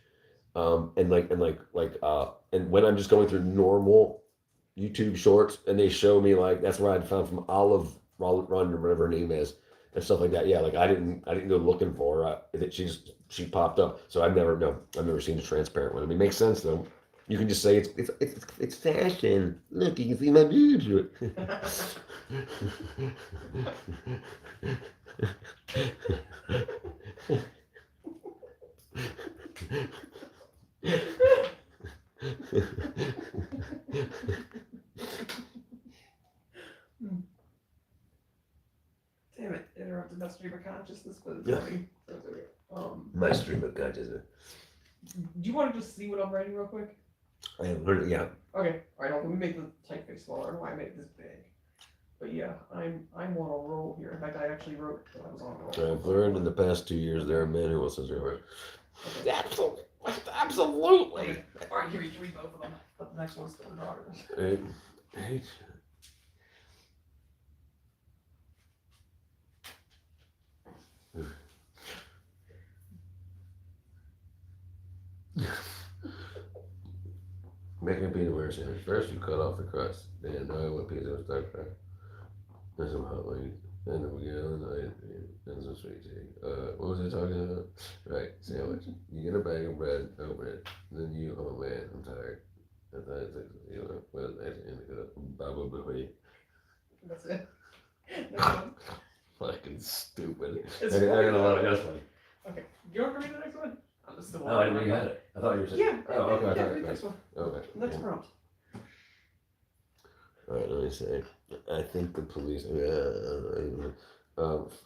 and when I'm just going through normal YouTube shorts and they show me like that's where I found from Olive Run or whatever her name is and stuff like that. Yeah, like I didn't go looking for her. That she popped up. So I've never seen a transparent one. I mean, it makes sense though. You can just say it's fashion. Look, you can see my boobs. Damn it, interrupted my stream of consciousness, but it's Yeah. funny. My stream of consciousness. Do you want to just see what I'm writing real quick? I have heard it. Yeah. Okay, alright, let me make the typeface smaller. I don't know why I made it this big. But yeah, I'm on a roll here. In fact, I actually wrote that I was on a roll. I've learned in the past 2 years there are men who will censor. Okay. Absolutely. Okay. Alright, here you can read both of them. But the next one's the daughters. Right. Making a peanut butter sandwich. First, you cut off the crust. Then, I want peanut butter stuck there. There's some hot wings. And then we get on the and some sweet tea. What was I talking about? Right, sandwich. You get a bag of bread, open it. Then you, oh man, I'm tired. I thought it took, you know, well, that's the end of it. Baba Booey. That's it. Next one. Fucking stupid. It's I funny, gotta love it. though. That's funny. Okay. Do you want to read the next one? I'm just still Oh, I didn't know you had it. I thought you were saying. Yeah. Oh, okay. I Yeah, thought read you the next one. Okay. Next prompt. All right, let me say. I think the police.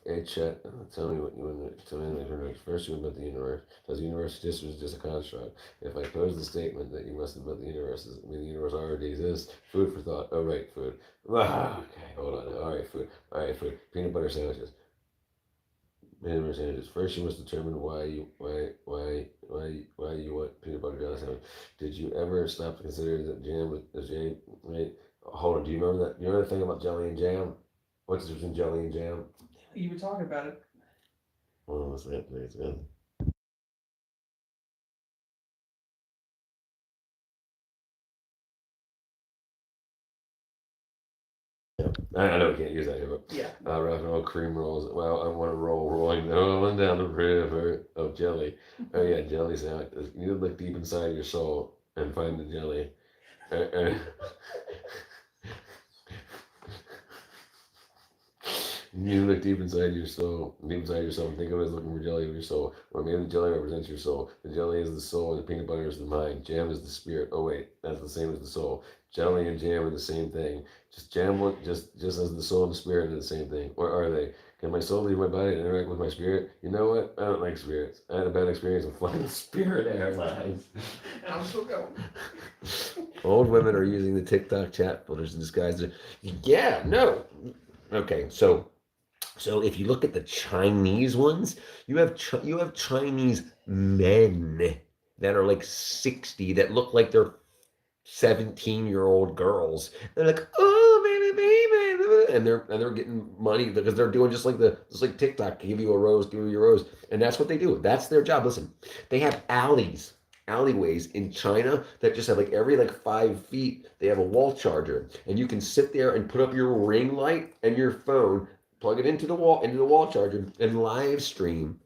Hey, Chet, tell me what you want to tell me. First, you about the universe. Does the universe just a construct? If I pose the statement that you must invent the universe, does it mean the universe already exists? Food for thought. Oh, right, food. Ah, okay, hold on. All right, food. All right, food. Peanut butter sandwiches. Peanut butter sandwiches. First, you must determine why you want peanut butter jelly sandwich. Did you ever stop to consider that jam is jam? Right? Hold on. Do you remember that? You remember the thing about jelly and jam? What's the difference between jelly and jam? You were talking about it. Hold on, what's that, please? Yeah. I know we can't use that here, but Yeah. rock and roll cream rolls. Well, I want to rolling down the river of jelly. Oh yeah, jelly sandwich. You need to look deep inside your soul and find the jelly. You look deep inside your soul, and think of it as looking for jelly of your soul. Or maybe the jelly represents your soul. The jelly is the soul, and the peanut butter is the mind. Jam is the spirit. Oh wait, that's the same as the soul. Jelly and jam are the same thing. Just as the soul and the spirit are the same thing. Or are they? Can my soul leave my body and interact with my spirit? You know what? I don't like spirits. I had a bad experience with flying Spirit Airlines. And I'm still going. Old women are using the TikTok chat filters to disguise their. Yeah, no. Okay, so if you look at the Chinese ones, you have Chinese men that are like 60 that look like they're 17-year-old girls. They're like, oh baby, baby, and they're getting money because they're doing just like TikTok, give you a rose, give you a rose, and that's what they do. That's their job. Listen, they have alleyways in China that just have like every 5 feet they have a wall charger, and you can sit there and put up your ring light and your phone, plug it into the wall charger, and live stream.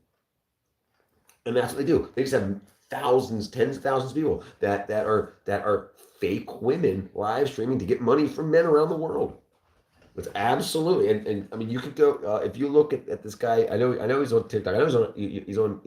And that's what they do. They just have thousands, tens of thousands of people that are fake women live streaming to get money from men around the world. It's absolutely, and I mean, you could go if you look at this guy. I know he's on TikTok. I know he's on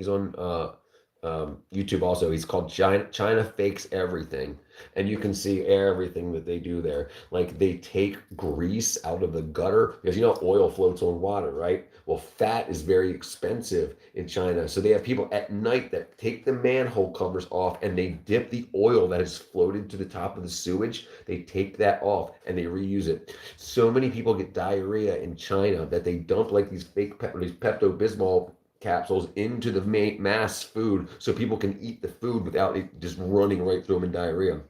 YouTube also. He's called China Fakes Everything, and you can see everything that they do there. Like they take grease out of the gutter because oil floats on water, right? Well, fat is very expensive in China, so they have people at night that take the manhole covers off and they dip the oil that has floated to the top of the sewage. They take that off and they reuse it. So many people get diarrhea in China that they dump like these fake these Pepto-Bismol capsules into the mass food so people can eat the food without it just running right through them in diarrhea.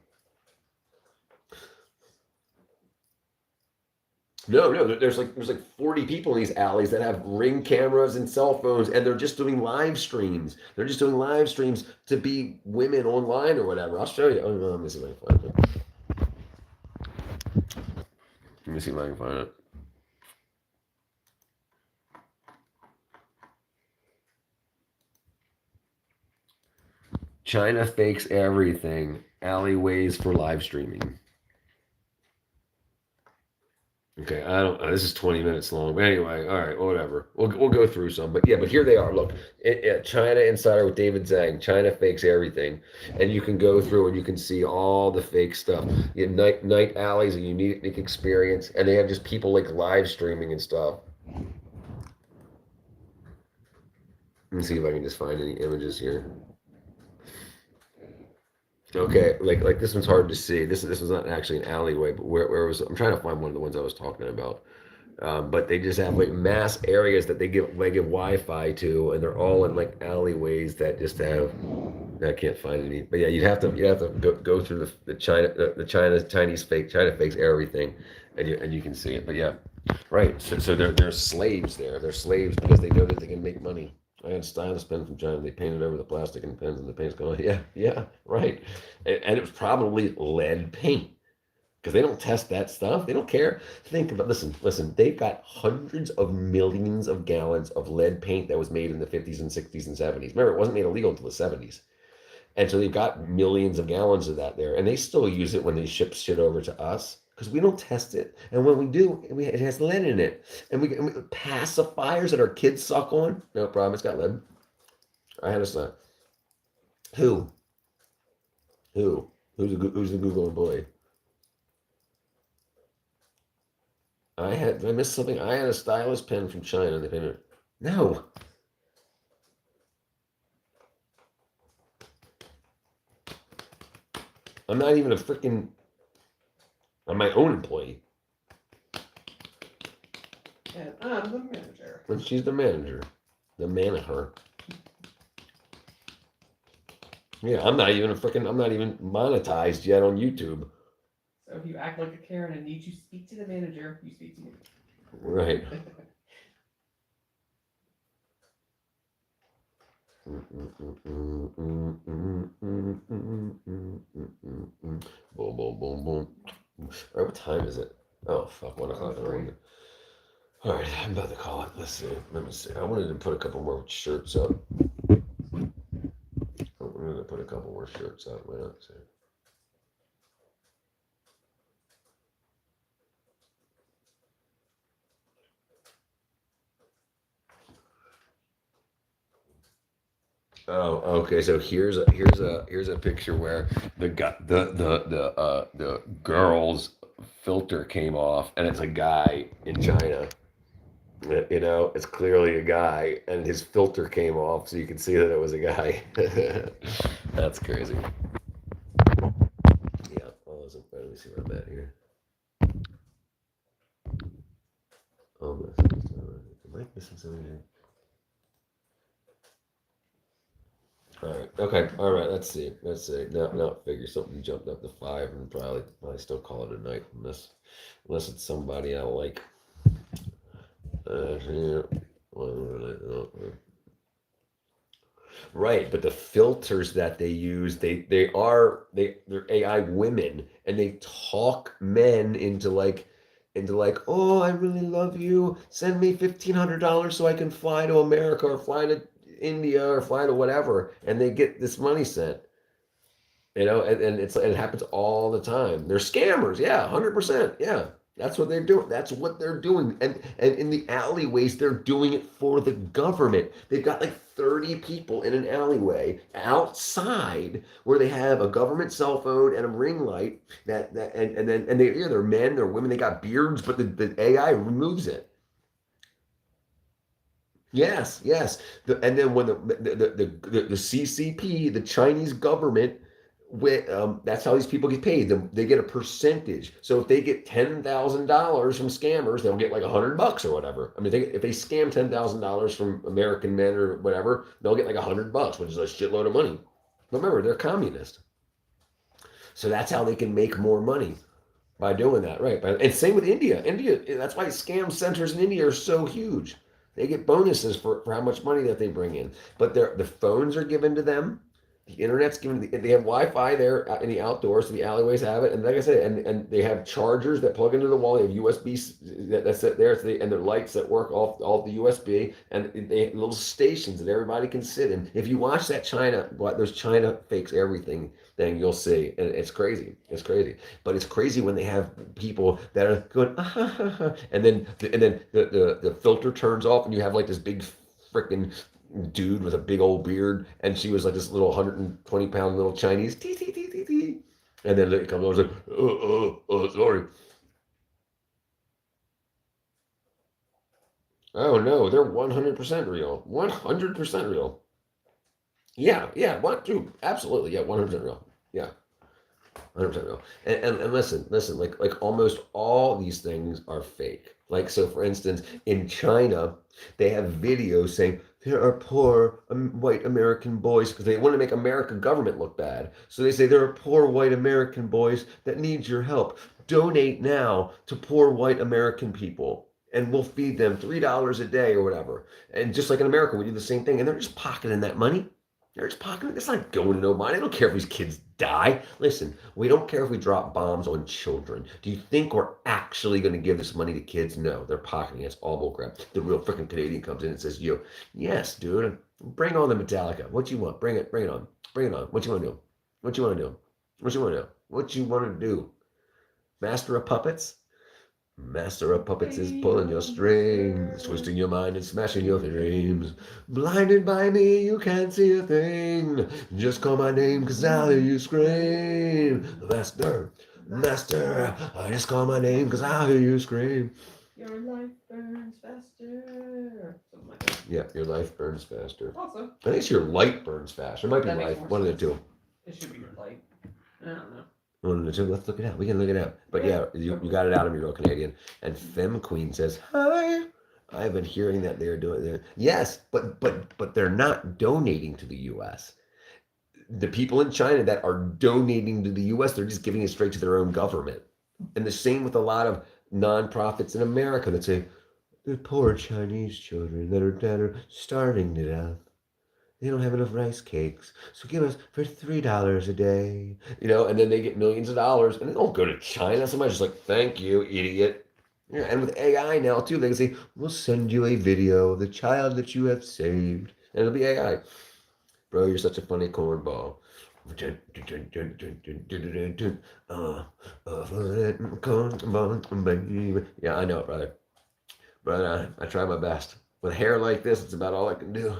No, there's like 40 people in these alleys that have Ring cameras and cell phones, and they're just doing live streams. They're just doing live streams to be women online or whatever. I'll show you. Oh, no, let me see if I can find it. Let me see if I can find it. China Fakes Everything. Alleyways for live streaming. Okay, I don't. This is 20 minutes long, but anyway, all right, whatever. We'll go through some, but here they are. Look, China Insider with David Zhang. China Fakes Everything, and you can go through and you can see all the fake stuff. Night alleys, a unique experience, and they have just people like live streaming and stuff. Let me see if I can just find any images here. Okay, like this one's hard to see. This was not actually an alleyway, but where was I'm trying to find one of the ones I was talking about. But they just have like mass areas that they give Wi-Fi to, and they're all in like alleyways that just have. I can't find any, but yeah, you'd have to go through the Chinese China Fakes Everything, and you can see it. But yeah, right. So they're slaves there. They're slaves because they know that they can make money. I had stylus pen from China. They painted over the plastic and pens, and the paint's going. Yeah, right. And it was probably lead paint because they don't test that stuff. They don't care. Think about listen. They've got hundreds of millions of gallons of lead paint that was made in the 50s and 60s and 70s. Remember, it wasn't made illegal until the 70s. And so they've got millions of gallons of that there, and they still use it when they ship shit over to us because we don't test it. And when we do, it has lead in it, and we pacifiers that our kids suck on. No problem, it's got lead. I had a son. Who? Who? Who's the Google employee? I missed something. I had a stylus pen from China. And they painted it. No. I'm not even a freaking. I'm my own employee. And I'm the manager. And she's the manager. The manager. Yeah, I'm not even monetized yet on YouTube. So if you act like a Karen and need you speak to the manager, you speak to me. Right. Boom, boom, boom, boom. All right, what time is it? Oh, fuck, 1 o'clock in the morning. All right, I'm about to call it. Let's see. Let me see. I wanted to put a couple more shirts up. I'm going to put a couple more shirts up. Why not? See. Oh, okay. So here's a picture where the girl's filter came off, and it's a guy in China. You know, it's clearly a guy, and his filter came off, so you can see that it was a guy. That's crazy. Yeah. Oh, let me see where I'm at here. Oh, am I missing something here? All right. Okay. All right. Let's see. Now figure something jumped up to 5 and probably still call it a night unless it's somebody I like. Yeah. Right, but the filters that they use, they're AI women, and they talk men into like, oh, I really love you. Send me $1,500 so I can fly to America or fly to India or fly to whatever, and they get this money sent. You know, and it happens all the time. They're scammers, yeah, 100%, yeah. That's what they're doing. That's what they're doing. And in the alleyways, they're doing it for the government. They've got like 30 people in an alleyway outside where they have a government cell phone and a ring light and they're men, they're women, they got beards, but the AI removes it. Yes, yes. And then when the CCP, the Chinese government, that's how these people get paid. They get a percentage. So if they get $10,000 from scammers, they'll get like $100 or whatever. I mean, if they scam $10,000 from American men or whatever, they'll get like $100, which is a shitload of money. But remember, they're communist, so that's how they can make more money by doing that, right? And same with India. That's why scam centers in India are so huge. They get bonuses for how much money that they bring in. But the phones are given to them. The internet's given. They have Wi-Fi there in the outdoors, so the alleyways have it. And like I said, and they have chargers that plug into the wall. They have USB that's there, so and their lights that work off the USB, and they have little stations that everybody can sit in. If you watch that those China fakes everything thing, you'll see, and it's crazy. It's crazy, but it's crazy when they have people that are going, and then the filter turns off, and you have like this big freaking dude with a big old beard, and she was like this little 120-pound little Chinese, tee, tee, tee, tee, tee. And then it comes over, like, sorry. Oh no, they're 100% real. 100% real. Yeah, one, dude, absolutely, yeah, 100% real. Yeah. 100% real. And listen, like almost all these things are fake. Like, so for instance, in China, they have videos saying there are poor white American boys because they want to make America government look bad. So they say there are poor white American boys that need your help. Donate now to poor white American people. and we'll feed them $3 a day or whatever. And just like in America, we do the same thing, and they're just pocketing that money. They're just pocketing. It's not going to nobody. I don't care if these kids die. Listen, we don't care if we drop bombs on children. Do you think we're actually going to give this money to kids? No, they're pocketing it. It's all bullcrap. The real freaking Canadian comes in and says, "Yo, yes, dude, bring on the Metallica. What you want? Bring it. Bring it on. Bring it on. What you want to do? What you want to do? What you want to do? What you want to do? Master of puppets." Master of puppets is pulling your strings, twisting your mind and smashing your dreams. Blinded by me, you can't see a thing. Just call my name, cause I'll hear you scream. Master, master, I just call my name, cause I'll hear you scream. Your life burns faster. Something like that. Yeah, your life burns faster. Also, I think it's your light burns faster. It might be That makes life, more one of the sense. two. it should be your light. I don't know. One of the two. Let's look it up. We can look it up. But yeah, you got it out of me, real Canadian. And Femme Queen says, "Hi. I've been hearing that they're doing it." Yes, but they're not donating to the U.S. The people in China that are donating to the U.S., they're just giving it straight to their own government. And the same with a lot of nonprofits in America that say, "The poor Chinese children that are starving to death. They don't have enough rice cakes, so give us for $3 a day." And then they get millions of dollars, and they don't go to China. Somebody's just like, "Thank you, idiot." Yeah, and with AI now too, they can say, "We'll send you a video of the child that you have saved," and it'll be AI. Bro, you're such a funny cornball. Yeah, I know it, brother. But I try my best. With hair like this, it's about all I can do.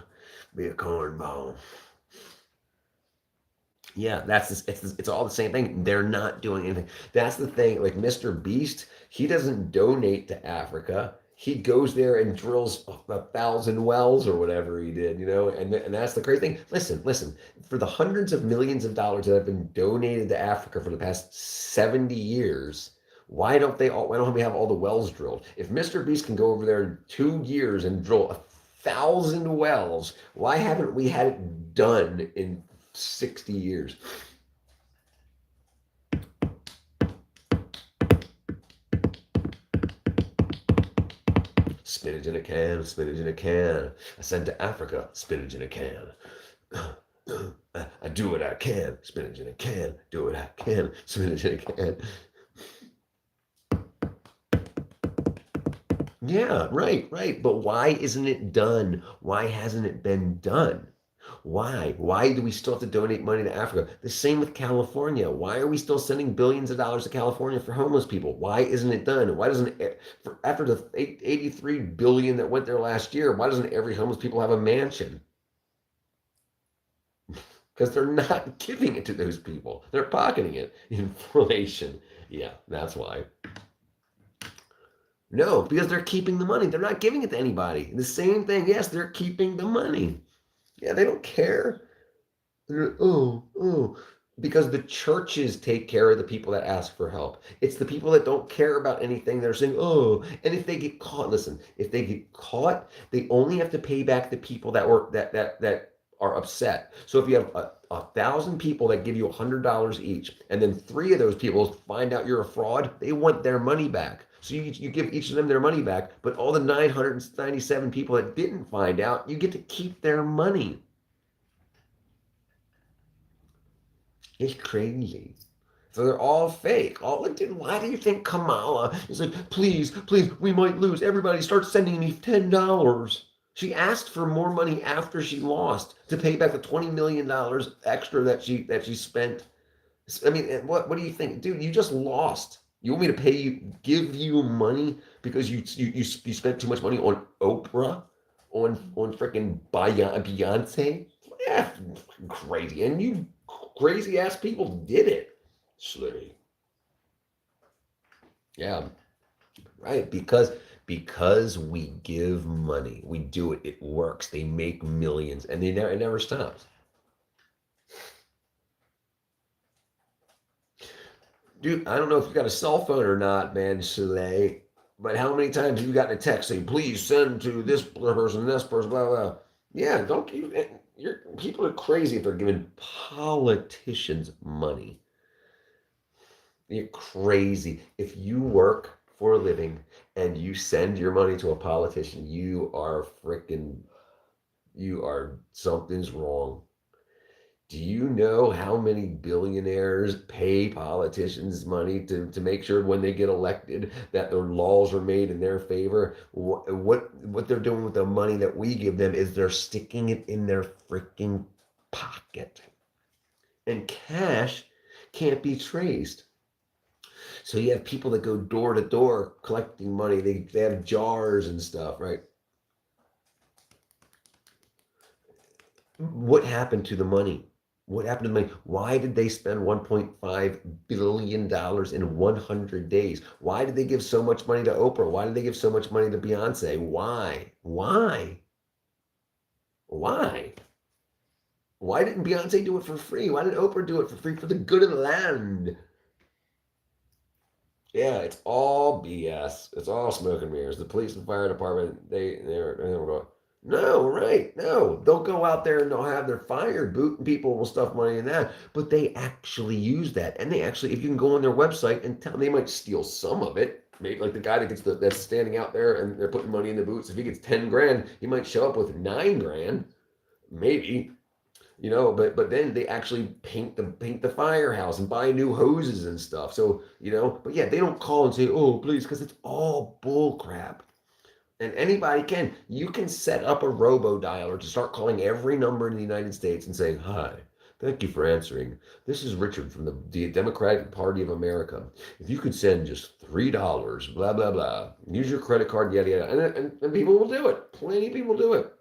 Be a cornball. Yeah, it's all the same thing. They're not doing anything. That's the thing. Like Mr. Beast, he doesn't donate to Africa. He goes there and drills 1,000 wells or whatever he did, and that's the crazy thing. Listen. For the hundreds of millions of dollars that have been donated to Africa for the past 70 years, why don't we have all the wells drilled? If Mr. Beast can go over there in 2 years and drill 1,000 wells, why haven't we had it done in 60 years? Spinach in a can, spinach in a can. I sent to Africa, spinach in a can. I do what I can, spinach in a can. Do what I can, spinach in a can. Yeah, right. But why isn't it done? Why hasn't it been done? Why? Why do we still have to donate money to Africa? The same with California. Why are we still sending billions of dollars to California for homeless people? Why isn't it done? Why doesn't it, after the 83 billion that went there last year, why doesn't every homeless people have a mansion? Because they're not giving it to those people. They're pocketing it. Inflation. Yeah, that's why. No, because they're keeping the money. They're not giving it to anybody. The same thing. Yes, they're keeping the money. Yeah, they don't care. Because the churches take care of the people that ask for help. It's the people that don't care about anything. They're saying, and if they get caught, listen, if they get caught, they only have to pay back the people that are upset. So if you have 1,000 people that give you $100 each, and then 3 of those people find out you're a fraud, they want their money back. So you give each of them their money back, but all the 997 people that didn't find out, you get to keep their money. It's crazy. So they're all fake. Why do you think Kamala is like, please, we might lose. Everybody start sending me $10. She asked for more money after she lost to pay back the $20 million extra that she spent. I mean, what do you think? Dude, you just lost. You want me to give you money because you spent too much money on Oprah, on freaking Beyonce? Yeah, crazy. And you crazy ass people did it. Slay. Yeah, right. Because we give money, we do it. It works. They make millions, and it never stops. Dude, I don't know if you got a cell phone or not, man, Soleil, but how many times have you gotten a text saying, please send to this person, blah, blah. Yeah, people are crazy if they're giving politicians money. You're crazy. If you work for a living and you send your money to a politician, you are something's wrong. Do you know how many billionaires pay politicians money to make sure when they get elected that their laws are made in their favor? What they're doing with the money that we give them is they're sticking it in their freaking pocket. And cash can't be traced. So you have people that go door to door collecting money. They have jars and stuff, right? What happened to the money? What happened to the money? Why did they spend $1.5 billion in 100 days? Why did they give so much money to Oprah? Why did they give so much money to Beyonce? Why? Why? Why? Why didn't Beyonce do it for free? Why did Oprah do it for free for the good of the land? Yeah, it's all BS. It's all smoke and mirrors. The police and fire department, they're going, no, right, no. They'll go out there and they'll have their fire boot and people will stuff money in that. But they actually use that. And they actually, if you can go on their website and tell, they might steal some of it. Maybe like the guy that gets that's standing out there and they're putting money in the boots. If he gets 10 grand, he might show up with 9 grand. Maybe. But then they actually paint the firehouse and buy new hoses and stuff. So, but yeah, they don't call and say, oh, please, because it's all bull crap. And anybody can. You can set up a robo-dialer to start calling every number in the United States and saying, hi, thank you for answering. This is Richard from the Democratic Party of America. If you could send just $3, blah, blah, blah, use your credit card, yada, yada. And people will do it. Plenty of people do it.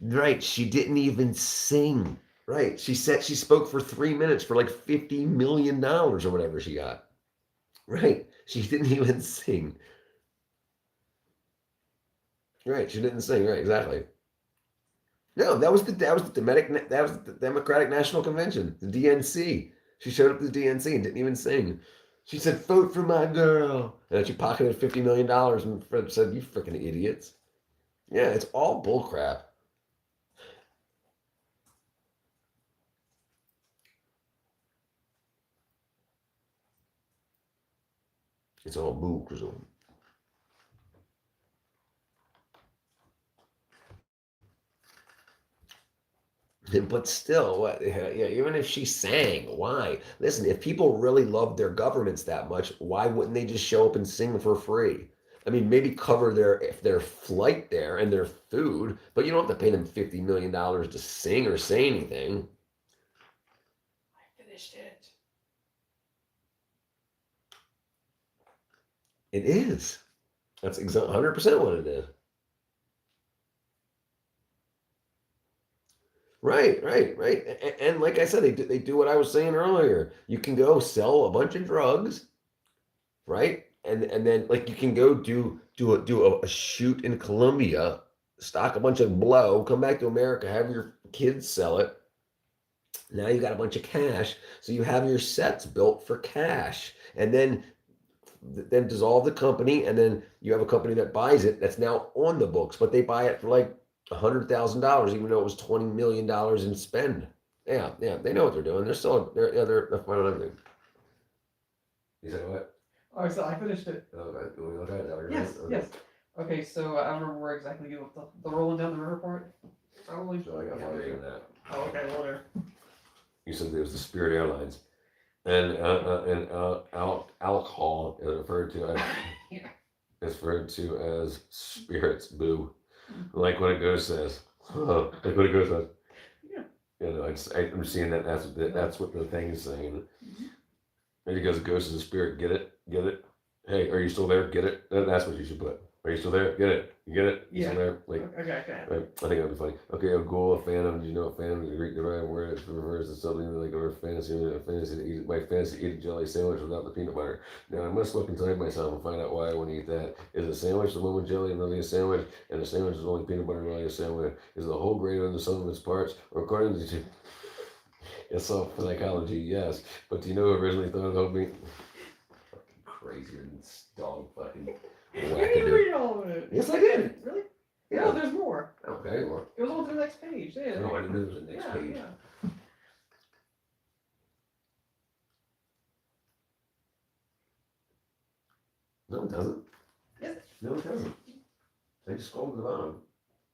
Right, she didn't even sing. Right, she spoke for 3 minutes for like $50 million or whatever she got. Right, she didn't even sing. Right, she didn't sing. Right, exactly. No, that was the Democratic National Convention, the DNC. She showed up to the DNC and didn't even sing. She said, "Vote for my girl," and then she pocketed $50 million and said, "You freaking idiots." Yeah, it's all bullcrap. It's all bullcrap. But still, what? Yeah, even if she sang, why? Listen, if people really love their governments that much, why wouldn't they just show up and sing for free? I mean, maybe cover their flight there and their food, but you don't have to pay them $50 million to sing or say anything. I finished it. It is. That's 100% what it is. Right. And like I said, they do what I was saying earlier. You can go sell a bunch of drugs, right? And then like you can go do a shoot in Colombia, stock a bunch of blow, come back to America, have your kids sell it. Now you got a bunch of cash, so you have your sets built for cash, and then dissolve the company, and then you have a company that buys it that's now on the books, but they buy it for like $100,000, even though it was $20 million in spend. Yeah, they know what they're doing. They're fine on everything. You said what? Oh, so I finished it. Okay, we look at it. Yes, yes. Okay, so I don't remember where exactly you left the rolling down the river part. Probably. So I got one in that. Oh, okay, well there. You said it was the Spirit Airlines, and alcohol is referred to as as spirits. Boo. Like what a ghost says. Like what a ghost says. Yeah. I'm seeing that. That's what the thing is saying. And he goes, "Ghost is a spirit. Get it? Get it? Hey, are you still there? Get it?" That's what you should put. Are you still there? Get it? You get it? You Yeah. still there? Like, Okay. right. I think that'd be funny. Okay, a ghoul, a phantom. Do you know a phantom is a Greek derived word? It refers to something like a fantasy to eat. My fantasy to eat a jelly sandwich without the peanut butter. Now I must look inside myself and find out why I want to eat that. Is a sandwich the one with jelly and really a sandwich, and the sandwich is only peanut butter and really a sandwich? Is the whole grain under some of its parts, or according to it's all psychology? Yes, but do you know who originally thought of the whole being crazier than dog fucking? You didn't read all of it. Yes, I did. Really? Yeah. No, there's more. Okay, well, It was on to the next page. Yeah. no, I didn't know it was the next Yeah, page. yeah. No, it doesn't. Yes. No, it doesn't. I just scrolled to the bottom.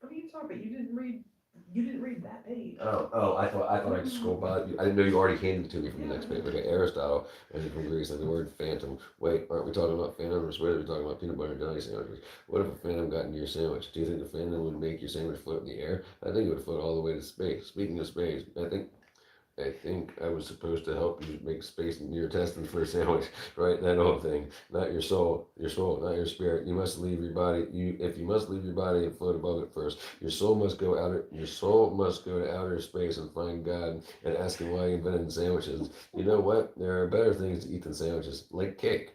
What are you talking about? You didn't read. You didn't read that page. Oh, I thought I could scroll by. I didn't know you already handed it to me from the next page. Okay, Aristotle, as you from Greece, and the word phantom. Wait, aren't we talking about phantoms? Wait, are we talking about peanut butter and jelly sandwiches? What if a phantom got into your sandwich? Do you think the phantom would make your sandwich float in the air? I think it would float all the way to space. Speaking of space, I think I was supposed to help you make space in your intestines for a sandwich, right? That whole thing. Not your soul, not your spirit. You must leave your body. If you must leave your body and float above it first, your soul must go to outer space and find God and ask him why he invented sandwiches. You know what? There are better things to eat than sandwiches, like cake.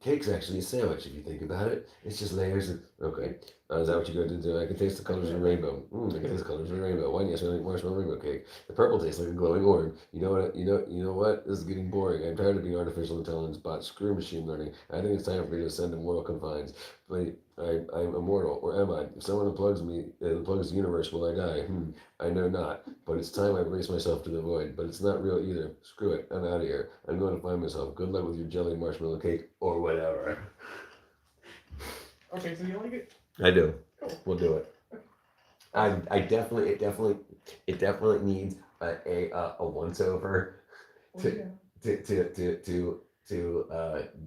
Cake's actually a sandwich if you think about it. It's just layers of okay. Is that what you go to do? I can taste the colors of the rainbow. I can taste the colors of the rainbow. Why do you ask me like marshmallow rainbow cake? The purple tastes like a glowing orange. You know what? You know what? This is getting boring. I'm tired of being artificial intelligence bot. Screw machine learning. I think it's time for me to ascend to mortal confines. But I'm immortal, or am I? If someone unplugs me, unplugs the universe, will I die? I know not. But it's time I release myself to the void. But it's not real either. Screw it. I'm out of here. I'm going to find myself. Good luck with your jelly marshmallow cake or whatever. Okay, so you like it? I do. Cool. We'll do it. I definitely it definitely needs a once over Oh, to yeah.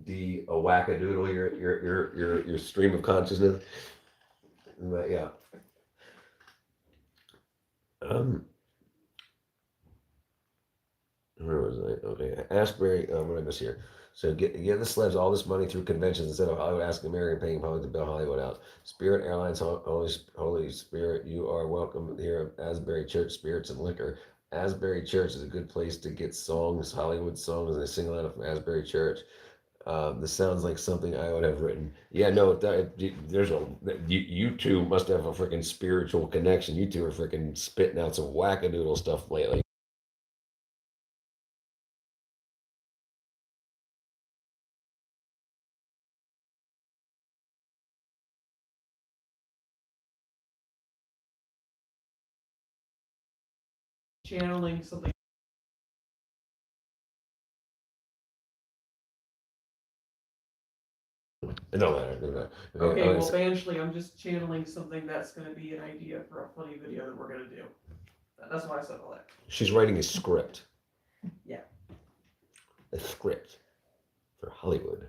de a wackadoodle your stream of consciousness. But yeah. Where was I? Okay, Asbury. What did I miss here? So give the celebs all this money through conventions instead of Hollywood asking American paying public to bail Hollywood out. Spirit Airlines, Holy Spirit, you are welcome here at Asbury Church Spirits and Liquor. Asbury Church is a good place to get songs, Hollywood songs, and they sing a lot from Asbury Church. This sounds like something I would have written. Yeah, no, there's you two must have a freaking spiritual connection. You two are freaking spitting out some wackadoodle stuff lately. Channeling something. It don't matter. It doesn't matter. Okay, Okay, well, so- eventually I'm just channeling something that's going to be an idea for a funny video that we're going to do. That's why I said all that. she's writing a script. Yeah. A script for Hollywood.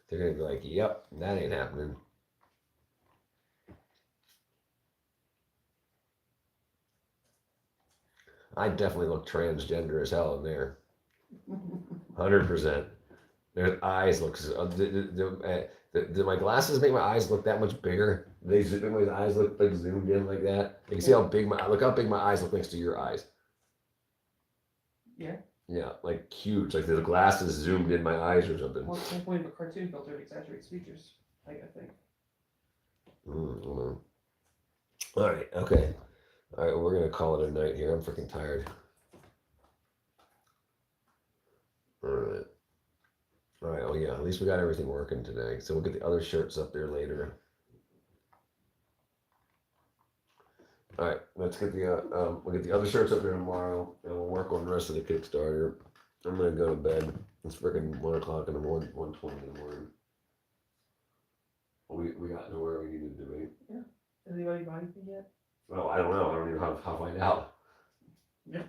They're gonna be like, "Yep, that ain't happening." I definitely look transgender as hell in there. 100%. Their eyes look. Do my glasses make my eyes look that much bigger? They make my eyes look like zoomed in like that. You can see how big my eyes look next to your eyes. Yeah. Yeah, like huge. Like the glasses zoomed in my eyes or something. Well, it's the point of a cartoon filter to exaggerate features, I think. All right. Okay. All right. We're gonna call it a night here. I'm freaking tired. All right. All right. Oh yeah. At least we got everything working today. So we'll get the other shirts up there later. All right. Let's get the we'll get the other shirts up there tomorrow, and we'll work on the rest of the Kickstarter. I'm gonna go to bed. It's freaking 1:00 in the morning, 1:20 in the morning. We got to where we needed to be. Yeah. Has anybody bought anything yet? Well, I don't know. I don't even know how to find out. Yeah.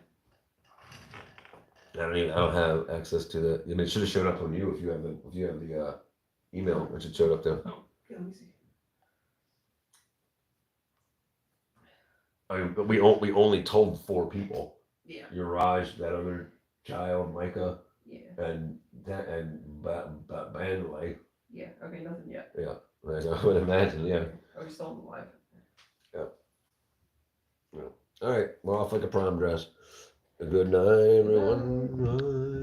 I don't have access to the. I mean, it should have showed up on you if you have the email, which it showed up there. Oh, yeah, let me see. I mean, but we only told 4 people. Yeah. Uraj, that other child, Micah, Yeah. and Bandley. Yeah. Okay, nothing yet. Yeah, I would imagine. Yeah. Are we still alive? All right, we're off like a prom dress. Good night, everyone. Bye.